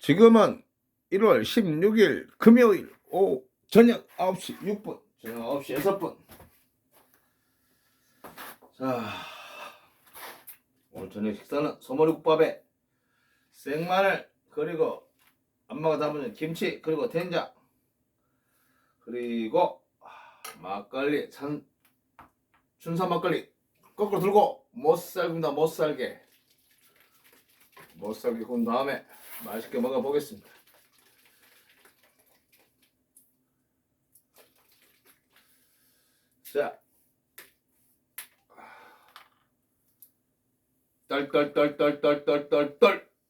지금은 1월 16일 금요일 저녁 9시 6분, 저녁 9시 6분. 자, 오늘 저녁 식사는 소머리국밥에 생마늘, 그리고 엄마가 담은 김치, 그리고 된장, 그리고 막걸리, 춘산 막걸리 거꾸로 들고 못살입니다. 못살게 구운 다음에 맛있게 먹어보겠습니다. 자, 떨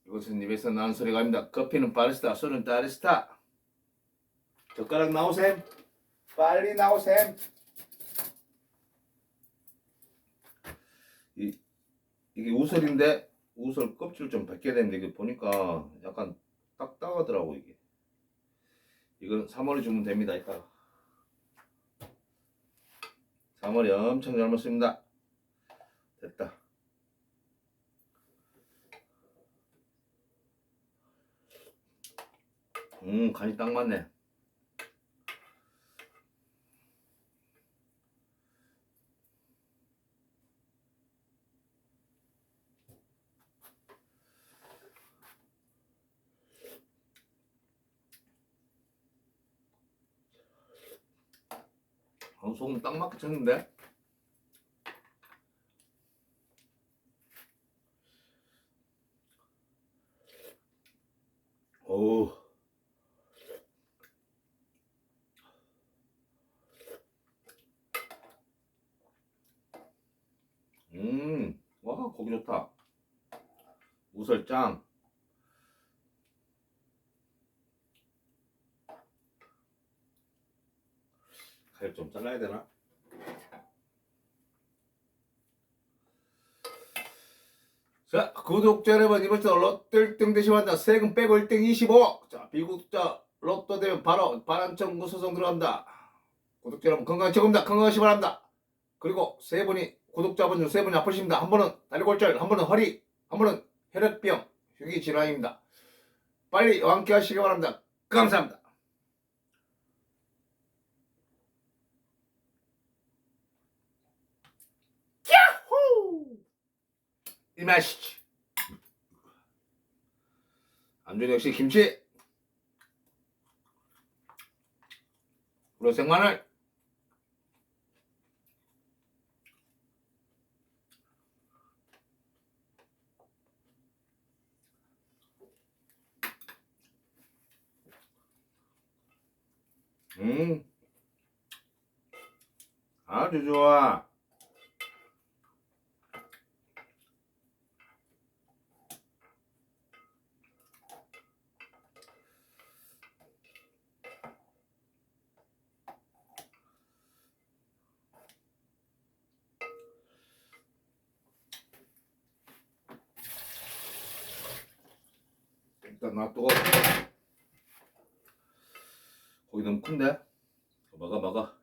이것은 입에서 나는 소리가 아닙니다. 커피는 바리스타, 술은 따리스타. 젓가락 나오셈, 빨리 나오셈. 이게 우설인데 우설 껍질 좀 벗겨야 되는데 이게 보니까 약간 딱딱하더라고. 이건 3월에 주면 됩니다. 이따가 3월이 엄청 잘 먹습니다. 됐다. 간이 딱 맞네. 소금 딱 맞게 쳤는데. 오. 와, 고기 좋다. 우설짱. 가위 좀 잘라야 되나? 자, 구독자 여러분, 이번 주 로또 1등 되시면 세금 빼고 1등 25. 자, 비구독자 로또 되면 바로 반환청구 소송 들어갑니다. 구독자 여러분 건강 최고입니다. 건강하시기 바랍니다. 그리고 세 분이 구독자분 중 세 분이 아프십니다. 한 분은 다리골절, 한 분은 허리, 한 분은 혈액병, 휴기 질환입니다. 빨리 완쾌하시기 바랍니다. 감사합니다. 야호! 이 맛이지. 안주는 역시 김치, 그리고 생마늘. 아주 좋아. 일단 놔두고. 고기 너무 큰데? 먹어.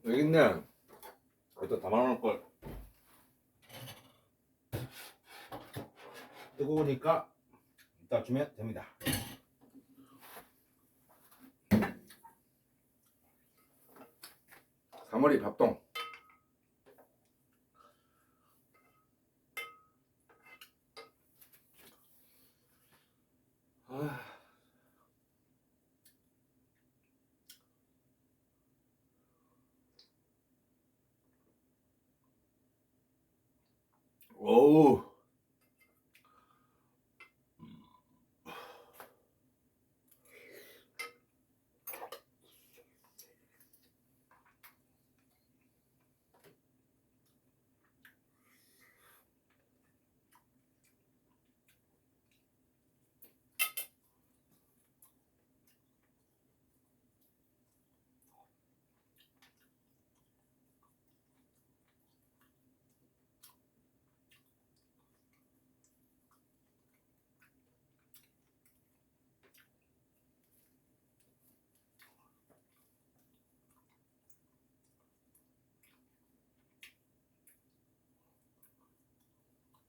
여기 있네. 여기다 담아놓을 걸. 뜨거우니까 이따 주면 됩니다. 사머리 밥동. 오우.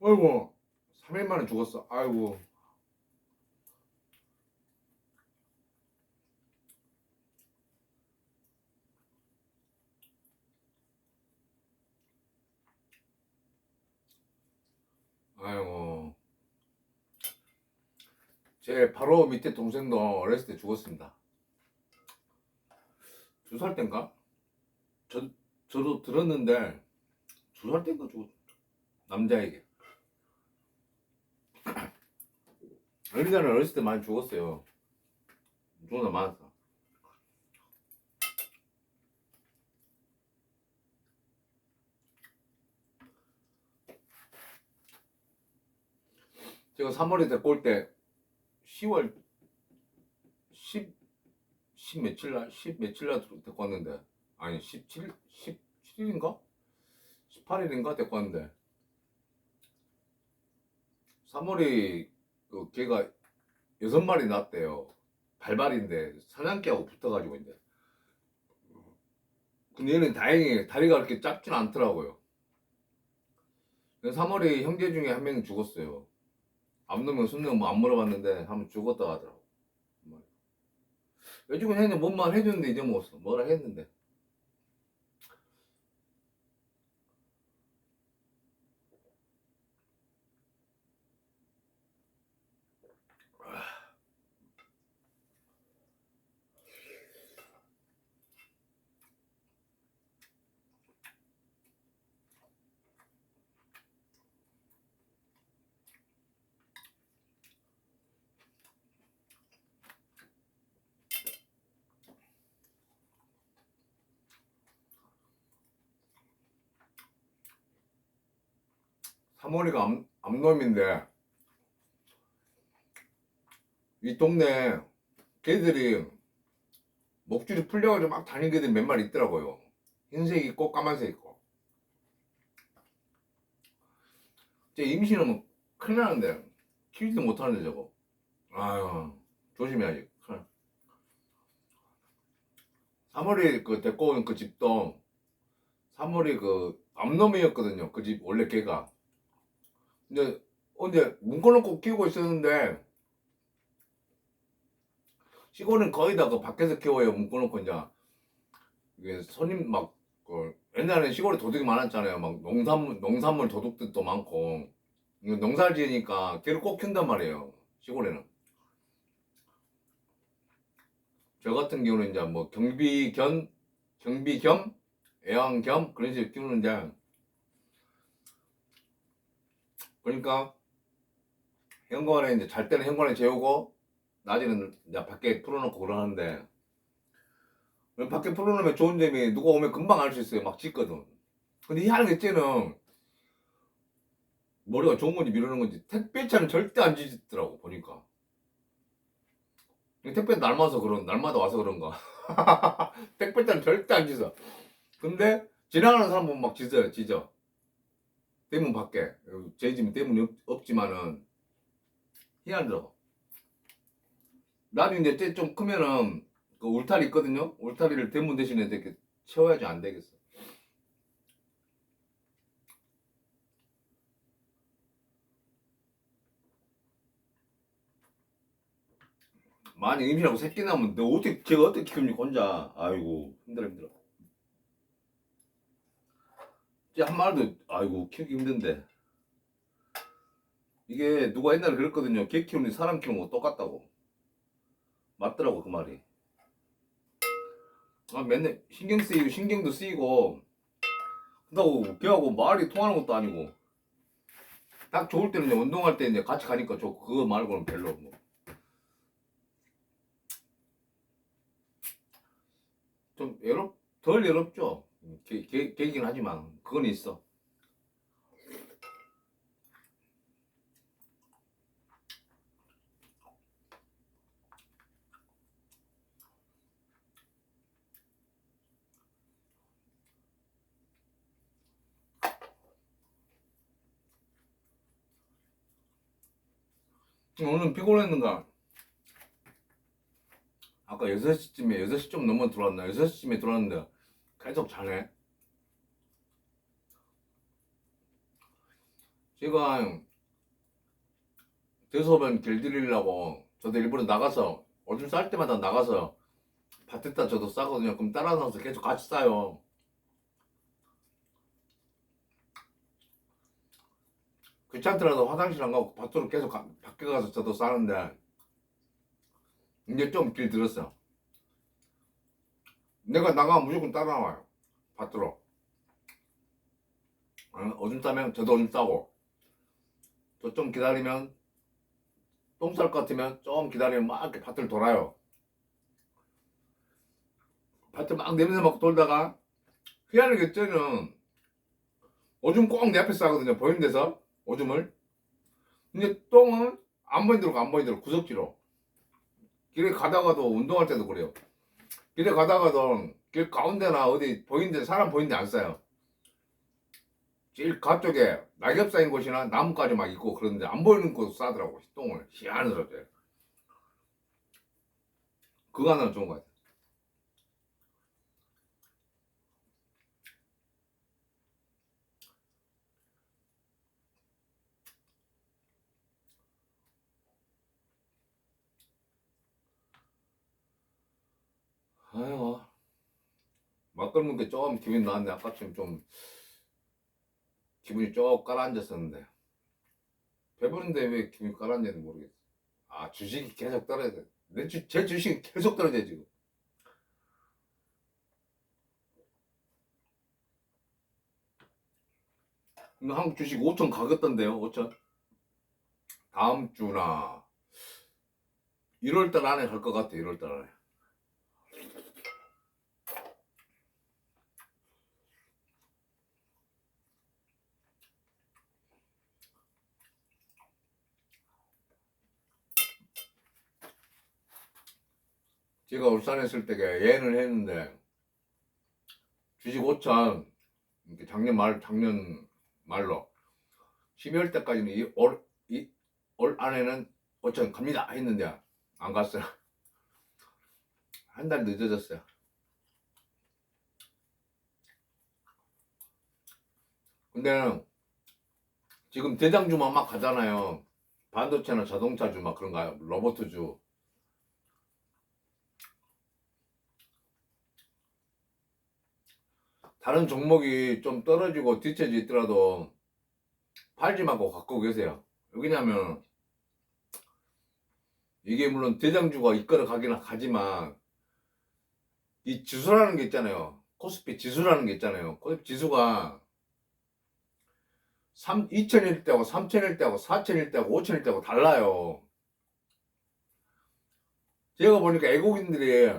아이고 3일 만에 죽었어. 아이고. 아이고. 제 바로 밑에 동생도 어렸을 때 죽었습니다. 2살 땐가? 저도 들었는데 2살 땐가 죽었. 남자에게. 우리나라 어렸을 때 많이 죽었어요. 누구나 많았어. 제가 3월에 데리고 올 때 10월 10 며칠 날 10 며칠 날 데리고 왔는데, 아니 17일인가? 18일인가 데리고 왔는데 3월이 그 걔가 6마리 낳았대요. 발발인데 사냥개하고 붙어가지고 이제. 근데 얘는 다행히 다리가 그렇게 짧진 않더라고요. 3월이 형제 중에 한 명이 죽었어요. 암놈이랑 순놈 뭐안 물어봤는데 한번 죽었다 하더라고. 왜 죽은 했는데 뭔 말 해줬는데 잊어먹었어. 뭐라 했는데. 사모리가 암놈인데 이 동네 개들이 목줄이 풀려가지고 막 다니는 개들이 몇 마리 있더라고요. 흰색 있고 까만색 있고. 제 임신하면 큰일 나는데 키우지도 못하는데 저거. 아유 조심해야지. 사모리 그 데리고 온 그 집도 사모리 그 암놈이었거든요. 그 집 원래 개가. 근데 언제 문걸놓고 키우고 있었는데 시골은 거의 다 그 밖에서 키워요. 문걸놓고 이제 이게 손님 막 그 옛날에 시골에 도둑이 많았잖아요. 막 농산물 도둑들도 많고 농사를 지으니까 개를 꼭 키운단 말이에요. 시골에는. 저 같은 경우는 이제 뭐 경비 겸 애완 겸 그런 식으로 키우는데, 그러니까 현관에 이제 잘 때는 현관에 재우고 낮에는 이제 밖에 풀어놓고 그러는데, 밖에 풀어놓으면 좋은 점이 누가 오면 금방 알 수 있어요. 막 짖거든. 근데 희한하게 쟤는 머리가 좋은 건지 미루는 건지 택배차는 절대 안 짖더라고 보니까. 택배 날마다 와서 그런가. 택배차는 절대 안 짖어. 근데 지나가는 사람 보면 막 짖어. 대문 밖에. 저희 집은 대문이 없지만은 희한하더라고. 나중에 이제 좀 크면은 그 울타리 있거든요. 울타리를 대문 대신에 이렇게 채워야지 안 되겠어. 만약 임신하고 새끼 나면 걔가 어떻게 키웁니까 혼자. 아이고 힘들어. 진짜 한 마리도 아이고 키우기 힘든데. 이게 누가 옛날에 그랬거든요. 개 키우는 사람 키우는 거 똑같다고. 맞더라고 그 말이. 맨날 신경도 쓰이고 그렇다고 걔하고 말이 통하는 것도 아니고. 딱 좋을 때는 이제 운동할 때 이제 같이 가니까 좋고, 그거 말고는 별로 뭐. 좀 덜 외롭죠. 개긴 하지만 그건 있어. 오늘 피곤했는가? 아까 6시 좀 넘어 들어왔나? 6시쯤에 들어왔는데 계속 자네. 지금 대소변 길들이려고 저도 일부러 나가서 오줌 쌀 때마다 나가서 밭에다 저도 싸거든요. 그럼 따라 나와서 계속 같이 싸요. 귀찮더라도 화장실 안 가고 밭으로 계속 밖에 가서 저도 싸는데 이제 좀 길들었어. 내가 나가면 무조건 따라 나와요. 밭으로. 오줌 싸면 저도 오줌 싸고 또 좀 기다리면 똥 쌀 것 같으면 좀 기다리면 막 이렇게 밭을 돌아요. 밭을 막 냄새 맡고 돌다가 희한하게 쟤는 오줌 꼭 내 앞에 싸거든요. 보이는 데서 오줌을. 근데 똥은 안 보이는 대로 안 보이는 대로 구석지로. 길에 가다가도 운동할 때도 그래요. 길에 가다가도 길 가운데나 어디 보이는 데 사람 보이는 데 안 싸요. 제일 가쪽에 낙엽 쌓인 곳이나 나무까지 막 있고 그런데 안 보이는 곳 싸더라고. 똥을 희한하더라고요. 그거 하나는 좋은 것 같아요. 아유, 막 끓는 게 좀 기분이 나왔네. 아까쯤 좀 기분이 쭉 가라앉았었는데 배부른데 왜 기분이 가라앉는지 모르겠어. 아, 주식이 계속 떨어져. 제 주식이 계속 떨어져 지금. 근데 한국 주식 5천 가겠던데요. 5천. 다음 주나 1월달 안에 갈 것 같아. 1월달 안에. 제가 울산에 있을 때 예언을 했는데 주식 5천 이렇게 작년 말로 12월 때까지는 올 안에는 5천 갑니다 했는데 안 갔어요. 한 달 늦어졌어요. 근데 지금 대장주만 막 가잖아요. 반도체나 자동차주 막 그런 거 로버트주. 다른 종목이 좀 떨어지고 뒤처져 있더라도 팔지 말고 갖고 계세요. 왜냐면 이게 물론 대장주가 이끌어 가기는 하지만 이 지수라는 게 있잖아요. 코스피 지수라는 게 있잖아요. 코스피 지수가 2,000일 때하고 3,000일 때하고 4,000일 때하고 5,000일 때하고 달라요. 제가 보니까 애국인들이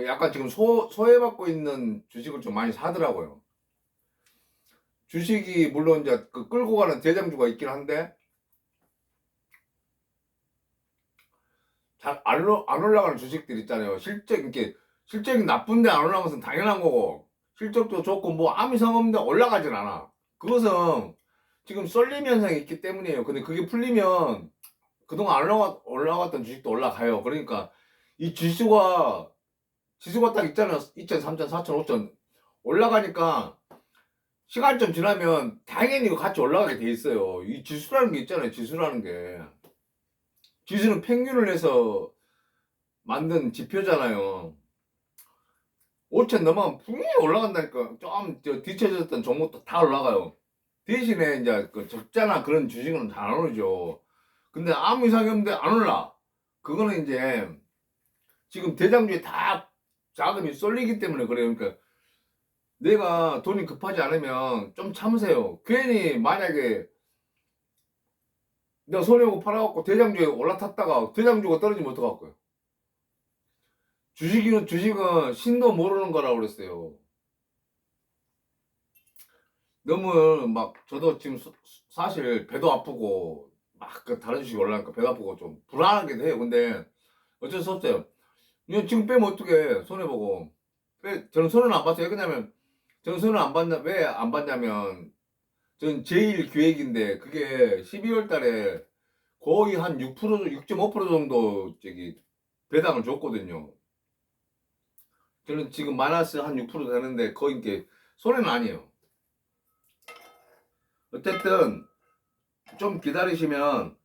약간 지금 소외받고 있는 주식을 좀 많이 사더라고요. 주식이 물론 이제 그 끌고 가는 대장주가 있긴 한데 잘 안 올라가는 주식들 있잖아요. 실적이 나쁜데 안 올라가는 것은 당연한 거고 실적도 좋고 뭐 아무 이상 없는데 올라가진 않아. 그것은 지금 쏠림 현상이 있기 때문이에요. 근데 그게 풀리면 그동안 올라갔던 주식도 올라가요. 그러니까 이 지수가 딱 있잖아요. 2천, 3천, 4천, 5천 올라가니까 시간 좀 지나면 당연히 이거 같이 올라가게 돼 있어요. 이 지수라는 게 있잖아요. 지수라는 게. 지수는 평균을 해서 만든 지표잖아요. 5천 넘으면 분명히 올라간다니까. 좀 뒤쳐졌던 종목도 다 올라가요. 대신에 이제 그 적자나 그런 주식은 잘 안 오르죠. 근데 아무 이상이 없는데 안 올라. 그거는 이제 지금 대장주에 다 자금이 쏠리기 때문에 그래요. 그러니까 내가 돈이 급하지 않으면 좀 참으세요. 괜히 만약에 내가 손해보고 팔아갖고 대장주에 올라탔다가 대장주가 떨어지면 어떡할 거예요? 주식은 신도 모르는 거라고 그랬어요. 너무 막 저도 지금 사실 배도 아프고 막 그 다른 주식 올라가니까 배도 아프고 좀 불안하기도 해요. 근데 어쩔 수 없어요. 이거 지금 빼면 어떡해. 손해보고. 저는 손해는 안 봤어요. 왜냐면 저는 손해를 왜 안 봤냐면 전 제일 기획인데 그게 12월 달에 거의 한 6%, 6.5% 정도 배당을 줬거든요. 저는 지금 마이너스 한 6% 되는데 거의 이게 손해는 아니에요. 어쨌든 좀 기다리시면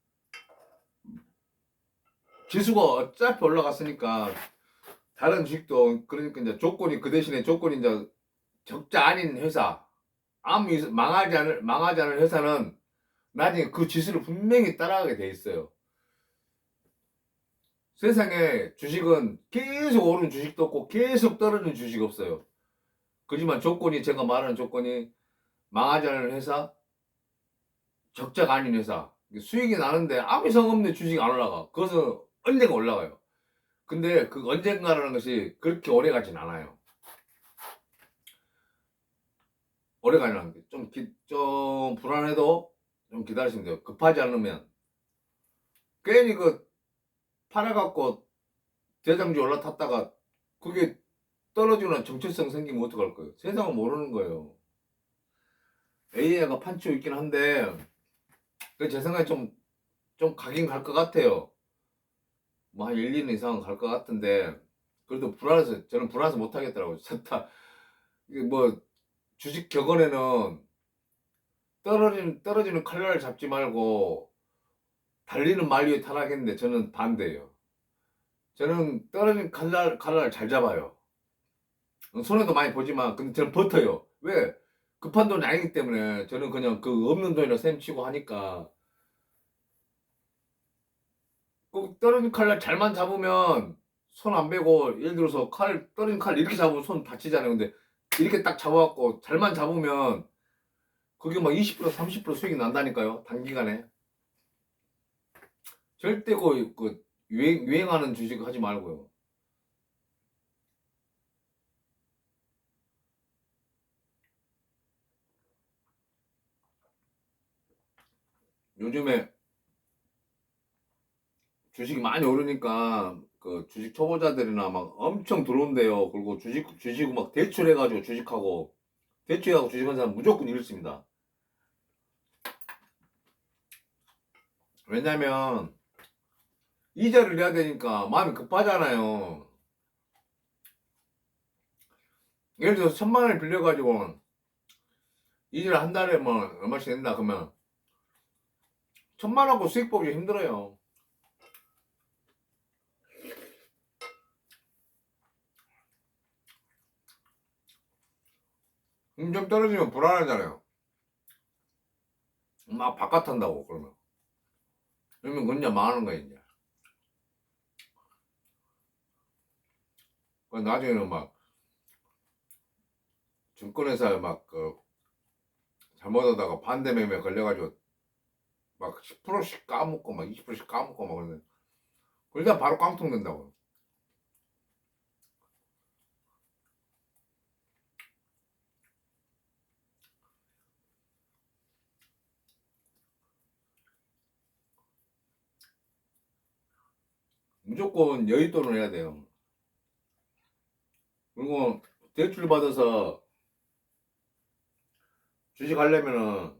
지수가 어차피 올라갔으니까 다른 주식도 그러니까 이제 조건이 그 대신에 조건이 이제 적자 아닌 회사 망하지 않을 회사는 나중에 그 지수를 분명히 따라가게 돼 있어요. 세상에 주식은 계속 오르는 주식도 없고 계속 떨어지는 주식 없어요. 그렇지만 조건이 제가 말하는 조건이 망하지 않을 회사, 적자가 아닌 회사, 수익이 나는데 아무 이상 없는 주식이 안 올라가. 그것은 언젠가 올라가요. 근데 그 언젠가라는 것이 그렇게 오래 가진 않아요. 오래 가진 않은 게 좀 불안해도 좀 기다리시면 돼요. 급하지 않으면. 괜히 그 팔아갖고 대장주 올라탔다가 그게 떨어지거나 정체성 생기면 어떡할 거예요? 세상은 모르는 거예요. AI가 판치고 있긴 한데 제 생각에 좀 가긴 갈 것 같아요. 뭐 한 1, 2년 이상은 갈 것 같은데 그래도 불안해서 저는 불안해서 못 하겠더라고요. 이게 뭐 주식 격언에는 떨어지는 칼날을 잡지 말고 달리는 말 위에 타라겠는데 저는 반대예요. 저는 떨어진 칼날 잘 잡아요. 손해도 많이 보지만 근데 저는 버텨요. 왜? 급한 돈이 아니기 때문에 저는 그냥 그 없는 돈이라 셈치고 하니까 꼭 떨어진 칼날 잘만 잡으면 손 안 베고 예를 들어서 떨어진 칼 이렇게 잡으면 손 다치잖아요. 근데 이렇게 딱 잡아갖고 잘만 잡으면 그게 막 20% 30% 수익이 난다니까요. 단기간에. 절대 그 유행하는 주식 하지 말고요. 요즘에 주식이 많이 오르니까 그 주식 초보자들이나 막 엄청 들어온대요. 그리고 주식 막 대출해가지고 대출해가지고 주식한 사람 무조건 잃습니다. 왜냐면 이자를 내야 되니까 마음이 급하잖아요. 예를 들어서 1,000만 원을 빌려가지고 이자를 한 달에 뭐 얼마씩 낸다 그러면 1,000만 원고 수익 보기 힘들어요. 좀 떨어지면 불안하잖아요. 막 바깥 한다고 그러면. 그러면 그냥 망하는 거야 이제. 나중에는 막 증권회사에 막 그 잘못하다가 반대 매매 걸려가지고 막 10%씩 까먹고 막 20%씩 까먹고 막 그러는데 그러다 바로 깡통 된다고. 무조건 여윳돈을 해야 돼요. 그리고 대출 받아서 주식 하려면은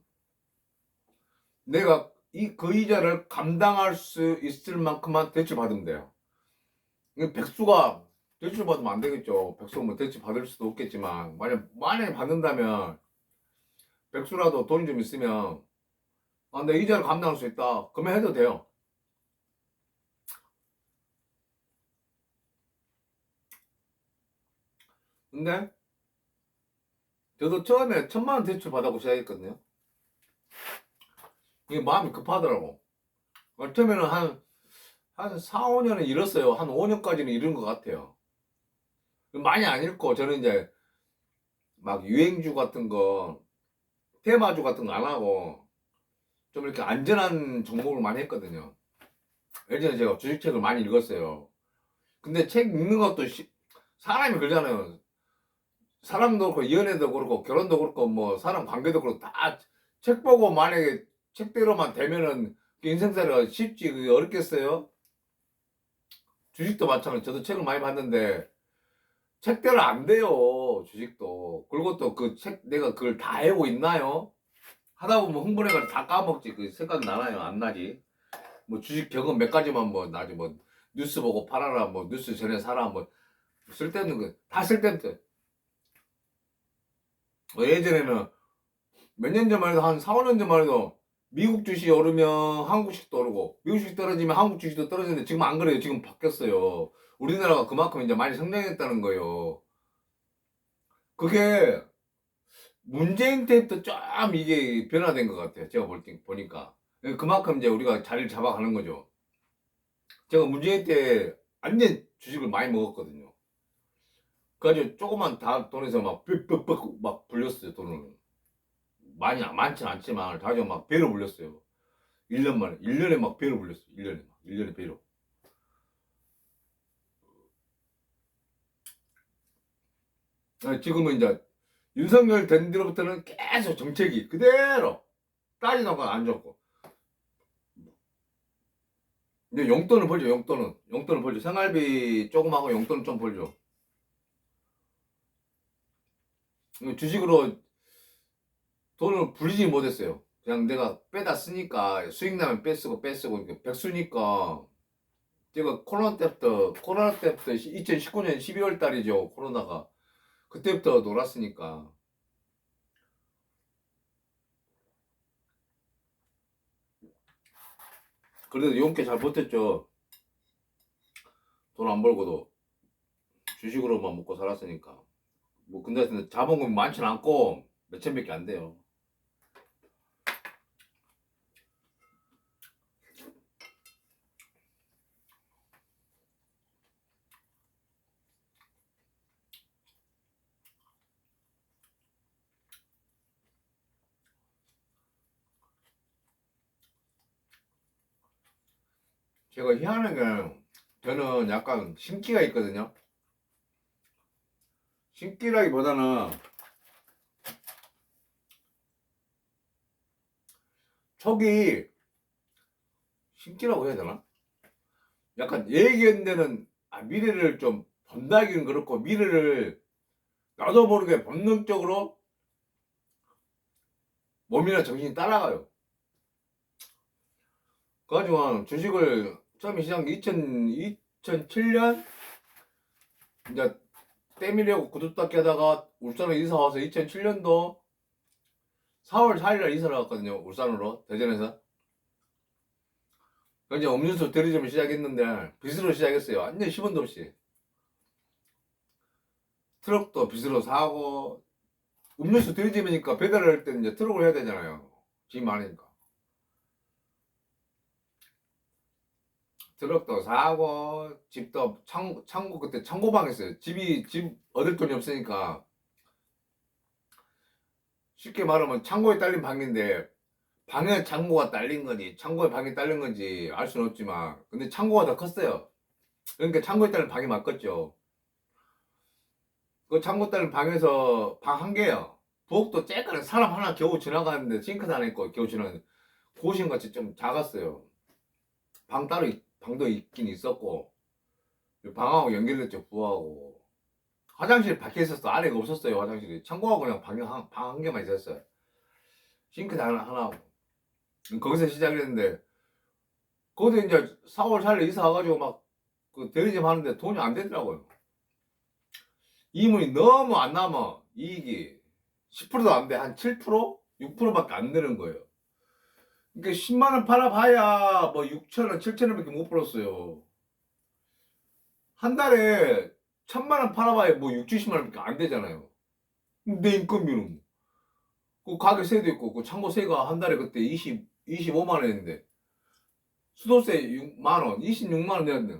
내가 그 이자를 감당할 수 있을 만큼만 대출 받으면 돼요. 백수가 대출 받으면 안 되겠죠. 백수가 뭐 대출 받을 수도 없겠지만 만약에 받는다면 백수라도 돈이 좀 있으면 내 이자를 감당할 수 있다. 그러면 해도 돼요. 근데 저도 처음에 1,000만 원 대출 받아고 시작했거든요. 이게 마음이 급하더라고. 처음에는 한 4, 5년은 잃었어요. 한 5년까지는 잃은 것 같아요. 많이 안 잃고 저는 이제 막 유행주 같은 거, 테마주 같은 거 안 하고 좀 이렇게 안전한 종목을 많이 했거든요. 예전에 제가 주식책을 많이 읽었어요. 근데 책 읽는 것도 사람이 그러잖아요. 사람도 그렇고 연애도 그렇고 결혼도 그렇고 뭐 사람 관계도 그렇고 다 책 보고 만약에 책대로만 되면은 인생살이가 쉽지 그게 어렵겠어요? 주식도 마찬가지. 저도 책을 많이 봤는데 책대로 안 돼요. 주식도. 그리고 또 그 책 내가 그걸 다 해오고 있나요? 하다 보면 흥분해가지고 다 까먹지. 그 생각 나나요? 안 나지. 뭐 주식 경험 몇 가지만 뭐 나지 뭐 뉴스 보고 팔아라 뭐 뉴스 전에 사라 뭐 쓸데없는 거 다 쓸데없대. 예전에는 몇 년 전만 해도 한 4, 5년 전만 해도 미국 주식이 오르면 한국 주식도 오르고 미국 주식 떨어지면 한국 주식도 떨어지는데 지금 안 그래요. 지금 바뀌었어요. 우리나라가 그만큼 이제 많이 성장했다는 거예요. 그게 문재인 때부터 좀 이게 변화된 것 같아요. 제가 보니까. 그만큼 이제 우리가 자리를 잡아가는 거죠. 제가 문재인 때 완전 주식을 많이 먹었거든요. 그래가지고 조그만 돈에서 막 빽빽빽 막 불렸어요, 돈을. 많지는 않지만 자주 막 배로 불렸어요. 1년 만에. 1년에 막 배로 불렸어요. 1년에 배로. 지금은 이제 윤석열 된 뒤로부터는 계속 정책이 그대로 따지는 건 안 좋고. 근데 용돈을 벌죠, 용돈은. 용돈을 벌죠. 생활비 조금 하고 용돈을 좀 벌죠. 주식으로 돈을 불리지 못했어요. 그냥 내가 빼다 쓰니까 수익 나면 빼쓰고 백수니까 제가 코로나 때부터 2019년 12월 달이죠. 코로나가. 그때부터 놀았으니까. 그래도 용케 잘 버텼죠. 돈 안 벌고도 주식으로만 먹고 살았으니까. 뭐 근데 자본금이 많지는 않고 몇천밖에 안 돼요. 제가 희한한 게 저는 약간 신기가 있거든요. 신기라기보다는 촉이 신기라고 해야 되나? 약간 예견되는 미래를 좀 본다기는 그렇고 미래를 나도 모르게 본능적으로 몸이나 정신이 따라가요. 그래가지고 주식을 처음에 시작 2007년 이제 때밀려고 구두닦기 하다가 울산으로 이사 와서 2007년도 4월 4일날 이사를 갔거든요. 울산으로 대전에서. 이제 음료수 대리점을 시작했는데 빚으로 시작했어요. 완전 10원도 없이. 트럭도 빚으로 사고 음료수 대리점이니까 배달을 할 때는 이제 트럭을 해야 되잖아요. 짐이 많으니까. 트럭도 사고 집도 창고 그때 창고방 했어요. 집 얻을 돈이 없으니까 쉽게 말하면 창고에 딸린 방인데 방에 창고가 딸린 건지 창고에 방이 딸린 건지 알 수는 없지만 근데 창고가 더 컸어요. 그러니까 창고에 딸린 방이 맞겠죠. 그 창고 딸린 방에서 방 한 개요. 부엌도 쬐까는 사람 하나 겨우 지나가는데 싱크대 하나 있고 겨우 지나가는데 고시원같이 좀 작았어요. 방도 있긴 있었고 방하고 연결됐죠. 부하고 화장실 밖에 있었어. 안에가 없었어요. 화장실이 창고하고 그냥 방 한 개만 있었어요. 싱크대 하나 하고 거기서 시작했는데 거기서 이제 4월 4일에 이사 와가지고 막 그 대리점 하는데 돈이 안 되더라고요. 이문이 너무 안 남아. 이익이 10%도 안 돼. 한 7%? 6%밖에 안 되는 거예요. 그러니까 10만 원 팔아봐야 뭐 6천 원, 7천 원밖에 못 벌었어요. 한 달에 1,000만 원 팔아봐야 뭐 6, 70만 원밖에 안 되잖아요. 내 인건비는 그 가게 세도 있고 그 창고 세가 한 달에 그때 25만 원인데 수도세 6만 원, 26만 원 내야 돼.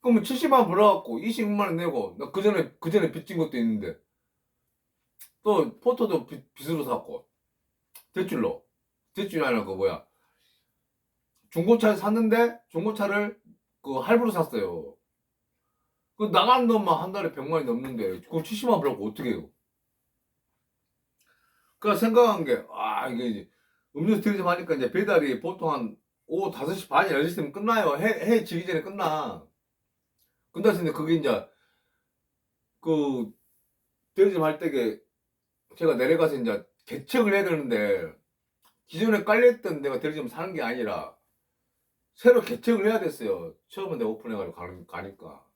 그러면 70만 원 벌어갖고 26만 원 내고 나 그 전에 빚진 것도 있는데 또 포토도 빚으로 샀고 대출이 아니라 그 뭐야 중고차를 샀는데 중고차를 그 할부로 샀어요. 그 나가는 돈만 한 달에 100만 원이 넘는데 그럼 70만 원 벌고 어떻게 해요? 그러니까 생각한 게 이게 이제 음료수 드리점 하니까 이제 배달이 보통 한 오후 5시 반이 6시면 끝나요. 해 지기 전에 끝나. 끝났는데 그게 이제 그 대리점 할 때게 제가 내려가서 이제 개척을 해야 되는데 기존에 깔려있던 내가 대리점 사는 게 아니라 새로 개척을 해야 됐어요. 처음에 내가 오픈해가지고 가니까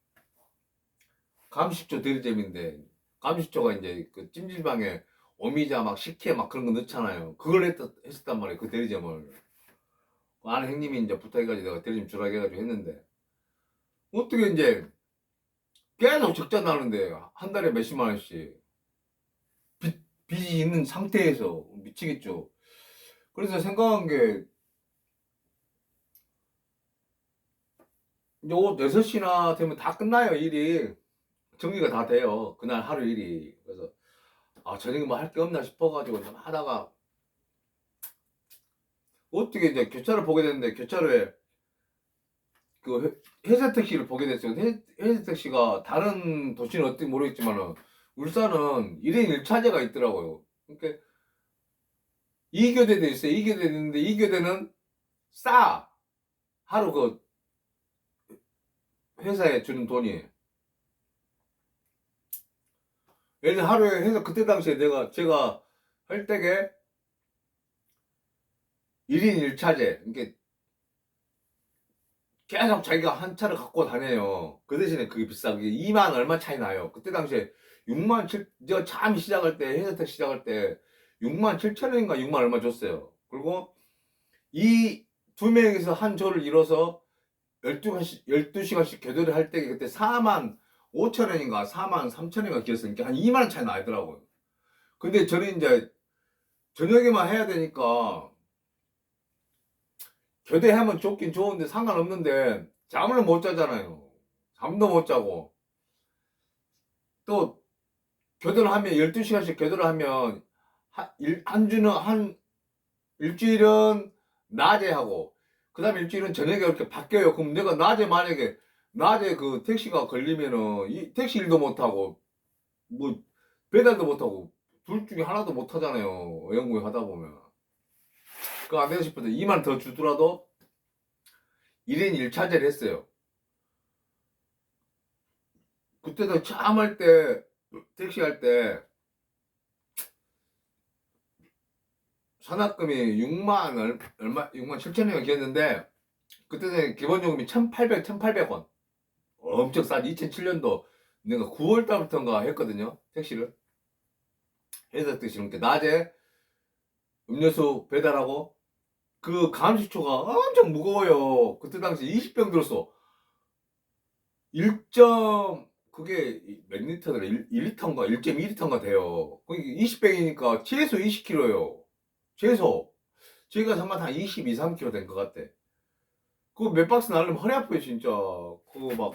감식조 대리점인데 감식조가 이제 그 찜질방에 오미자 막 식혜 막 그런 거 넣잖아요. 그걸 했었단 말이에요. 그 대리점을. 그 아는 형님이 이제 부탁해가지고 내가 대리점 주라고 해가지고 했는데, 어떻게 이제 계속 적자 나는데 한 달에 몇십만 원씩 빚이 있는 상태에서 미치겠죠. 그래서 생각한 게 이제 오후 6시나 되면 다 끝나요, 일이. 정리가 다 돼요. 그날 하루 일이. 그래서 아, 저녁에 뭐 할 게 없나 싶어가지고 좀 하다가 어떻게 이제 교차를 보게 됐는데, 교차로에 그 회사 택시를 보게 됐어요. 회사 택시가 다른 도시는 어떤지 모르겠지만은 울산은 1인 1차제가 있더라고요. 그러니까 2교대도 있어요. 2교대 있는데 2교대는 싸. 하루 그 회사에 주는 돈이. 예를 들어 하루에 회사 그때 당시에 제가 할 때게 1인 1차제. 그러니까 계속 자기가 한 차를 갖고 다녀요. 그 대신에 그게 비싸게 2만 얼마 차이 나요. 그때 당시에 6만 7, 제가 처음 시작할 때, 회사택 시작할 때 6만 7천 원인가 6만 얼마 줬어요. 그리고 이 두 명이서 한 조를 이뤄서 12시간씩 교대를 할 때 그때 4만 5천 원인가 4만 3천 원인가 기었으니까 한 2만 원 차이 나더라고요. 근데 저는 이제 저녁에만 해야 되니까 교대하면 좋긴 좋은데 상관없는데 잠을 못 자잖아요. 잠도 못 자고. 또 교대를 하면 12시간씩 교대를 하면 한 주는 한 일주일은 낮에 하고 그다음에 일주일은 저녁에 이렇게 바뀌어요. 그럼 내가 낮에 만약에 낮에 그 택시가 걸리면은 이 택시 일도 못 하고 뭐 배달도 못 하고 둘 중에 하나도 못 하잖아요. 영국에 하다 보면. 그거 안 되고 싶어서 2만 더 주더라도 1인 1차제를 했어요. 그때도 처음 할 때 택시 할 때 산학금이 6만 7천 원이었는데 그때는 기본요금이 1,800원. 엄청 싸지. 2007년도 내가 9월 달부터인가 했거든요. 택시를. 회사 택시를. 그러니까 낮에 음료수 배달하고 그 감식초가 엄청 무거워요. 그때 당시 20병 들었어. 1. 그게 몇 리터더라? 1리터인가 1.2리터인가 돼요. 그게 20병이니까 최소 20kg예요. 최소. 제가 정말 한 22, 3kg 된 것 같아. 그거 몇 박스 날리면 허리 아파요, 진짜. 그거 막.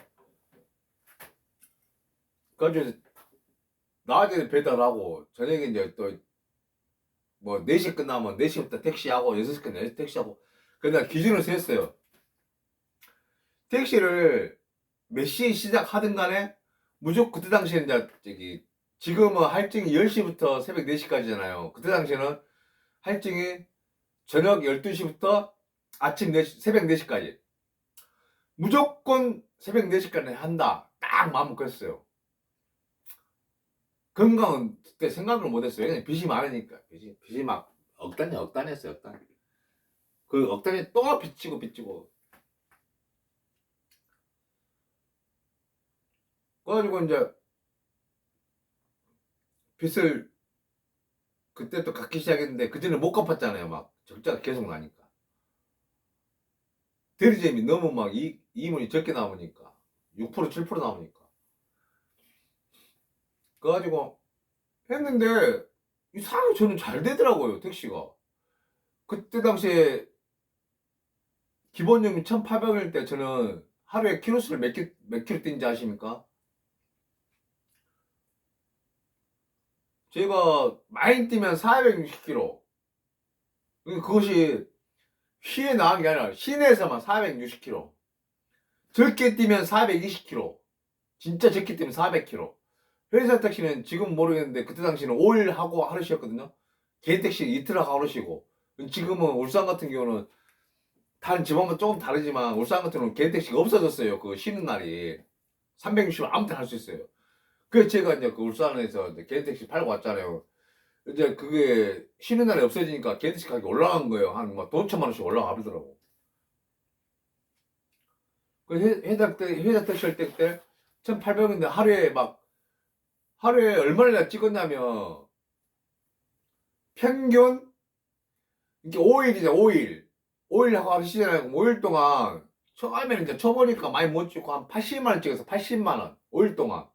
그래가지고 낮에 배달하고, 저녁에 이제 또, 뭐, 4시 끝나면 4시부터 택시하고, 6시 끝나면 택시하고. 그날 기준을 세웠어요. 택시를 몇 시에 시작하든 간에, 무조건 그때 당시에 이제, 지금은 할증이 10시부터 새벽 4시까지잖아요. 그때 당시에는 할증이 저녁 12시부터 아침 4시, 새벽 4시까지. 무조건 새벽 4시까지 한다. 딱 마음 먹었어요. 건강은 그때 생각을 못했어요. 왜냐면 빚이 많으니까. 빚이 막 억단했어요. 억단. 그 억단이 또 빚지고. 그래가지고 이제 빚을 그때 또 갚기 시작했는데 그전에 못 갚았잖아요. 막 적자가 계속 나니까. 대리점이 너무 막 이문이 적게 나오니까. 6% 7% 나오니까. 그래가지고 했는데 이상하게 저는 잘 되더라고요. 택시가. 그때 당시에 기본요금이 1,800원일 때 저는 하루에 키로수를 몇 킬로 뛴지 아십니까? 제가 많이 뛰면 460km. 그것이 시에 나간 게 아니라 시내에서만 460km. 적게 뛰면 420km. 진짜 적게 뛰면 400km. 회사 택시는 지금 모르겠는데 그때 당시는 5일 하고 하루 쉬었거든요. 개인 택시 이틀 하고 하루 쉬고. 지금은 울산 같은 경우는 다른 지방은 조금 다르지만 울산 같은 경우는 개인 택시가 없어졌어요. 그 쉬는 날이. 360원 아무 때나 할 수 있어요. 그래서 제가 이제 그 울산에서 이제 개인 택시 팔고 왔잖아요. 이제 그게 쉬는 날이 없어지니까 개인 택시 가격이 올라간 거예요. 한뭐돈 1,000만 원씩 올라가 버리더라고. 그 회사 택시 할 때 1,800원인데 하루에 얼마나 찍었냐면 평균 이게 5일이죠. 5일 하고 하시잖아요. 5일 동안 처음에는 이제 쳐보니까 많이 못 찍고 한 80만 원 찍어서 80만 원 5일 동안.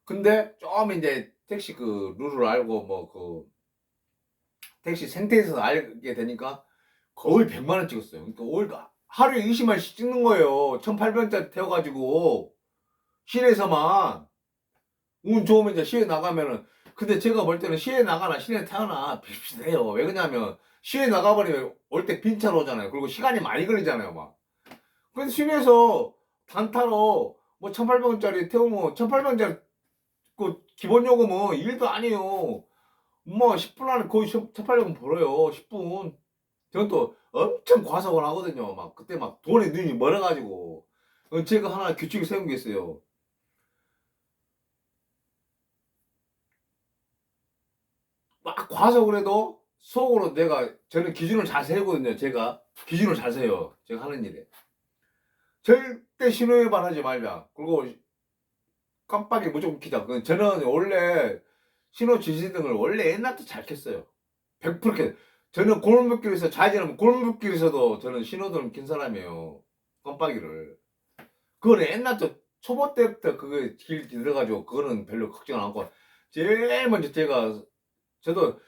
근데 좀 이제 택시 그 룰을 알고 뭐 그 택시 생태에서 알게 되니까 거의 100만 원 찍었어요. 그러니까 5일 하루에 20만 원씩 찍는 거예요. 1,800원짜리 태워가지고 시내에서만. 운 좋으면 이제 시내 나가면은, 근데 제가 볼 때는 시내 나가나 시내 타거나 비슷해요. 왜 그러냐면 시내 나가버리면 올 때 빈차로 오잖아요. 그리고 시간이 많이 걸리잖아요 막. 근데 시내에서 단타로 뭐 1,800원짜리 태우면 1,800원짜리 그 기본 요금은 일도 아니에요. 뭐 10분 안에 거의 1,800원 벌어요. 10분. 저는 또 엄청 과속을 하거든요. 막 그때 막 돈에 눈이 멀어가지고. 제가 하나 규칙을 세운 게 있어요. 막 과속을 해도 속으로 저는 기준을 잘 세우거든요. 제가 기준을 잘 세요. 제가 하는 일에. 절대 신호위반하지 말자. 그리고 깜빡이 무조건 켜자. 저는 원래 신호 지시등을 원래 옛날부터 잘 켰어요. 100% 켰어요. 저는 골목길에서 좌회전하면 골목길에서도 저는 신호등을 킨 사람이에요. 깜빡이를. 그건 옛날부터 초보 때부터 그거 길 들어가지고 그거는 별로 걱정 안 하고 제일 먼저 저도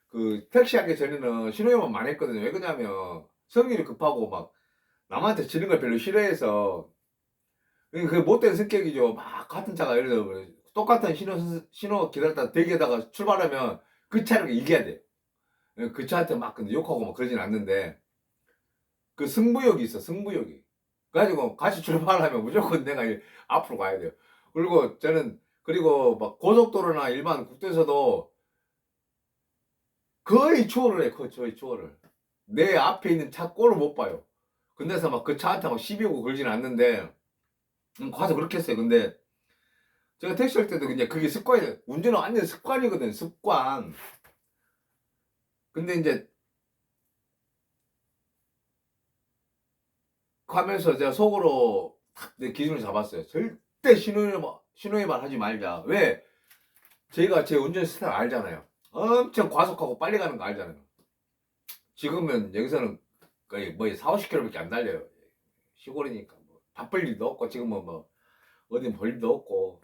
그 택시 하기 전에는 신호위반 많이 했거든요. 왜 그러냐면 성질이 급하고 막 남한테 지는 걸 별로 싫어해서 그 못된 성격이죠. 막 같은 차가 예를 들어 똑같은 신호 기다렸다 대기하다가 출발하면 그 차를 이겨야 돼. 그 차한테 막 근데 욕하고 막 그러진 않는데 그 승부욕이 있어. 승부욕이. 그래가지고 같이 출발하면 무조건 내가 앞으로 가야 돼요. 그리고 저는 그리고 막 고속도로나 일반 국도에서도 거의 추월을 해. 거의 추월을. 내 앞에 있는 차 꼴을 못 봐요. 근데서 막 그 차한테 막 시비 오고 그러진 않는데 가서 그렇게 했어요. 근데 제가 택시 할 때도 그냥 그게 습관이에요. 운전은 완전 습관이거든. 습관. 근데 이제 하면서 제가 속으로 탁 내 기준을 잡았어요. 절대 신호위반 하지 말자. 왜? 제가 제 운전 스타일 알잖아요. 엄청 과속하고 빨리 가는 거 알잖아요. 지금은 여기서는 거의 뭐 4, 50km밖에 안 달려요. 시골이니까 뭐 바쁠 일도 없고 지금은 뭐 어디 볼 일도 없고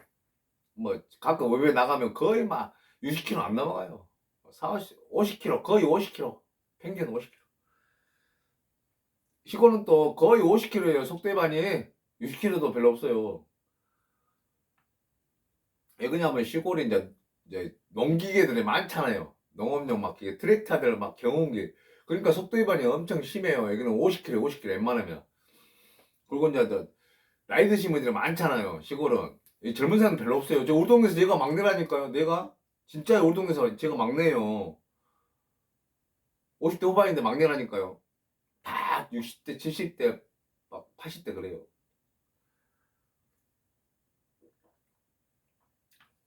뭐 가끔 외부에 나가면 거의 막 60km 안 넘어가요. 4, 50km 거의 50km 평균 50km. 시골은 또 거의 50km예요. 속도 위반이 60km도 별로 없어요. 왜 그러냐면 시골에 이제 농기계들이 많잖아요. 농업용 막 트랙터들 막 경운기. 그러니까 속도 위반이 엄청 심해요. 여기는 50km, 50km 웬만하면. 그리고 이제 나이 드신 분들이 많잖아요. 시골은. 이 젊은 사람 별로 없어요. 우리 동네에서 제가 막내라니까요. 내가 진짜 우리 동네에서 제가 막내예요. 50대 후반인데 막내라니까요. 다 60대, 70대, 막 80대 그래요.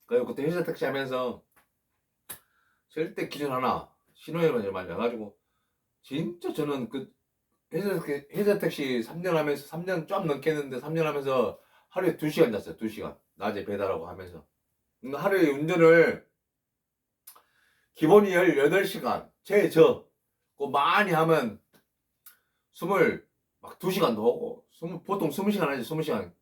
그래서 그때 회사 택시 하면서 절대 기준 하나 신호위반을 많이 해가지고 진짜 저는 그 회사 택시 3년 하면서 3년 좀 넘게 했는데 3년 하면서 하루에 2시간 잤어요. 2시간. 낮에 배달하고 하면서. 하루에 운전을 기본이 18시간. 그 많이 하면 2시간도 하고 보통 20시간 하지 20시간.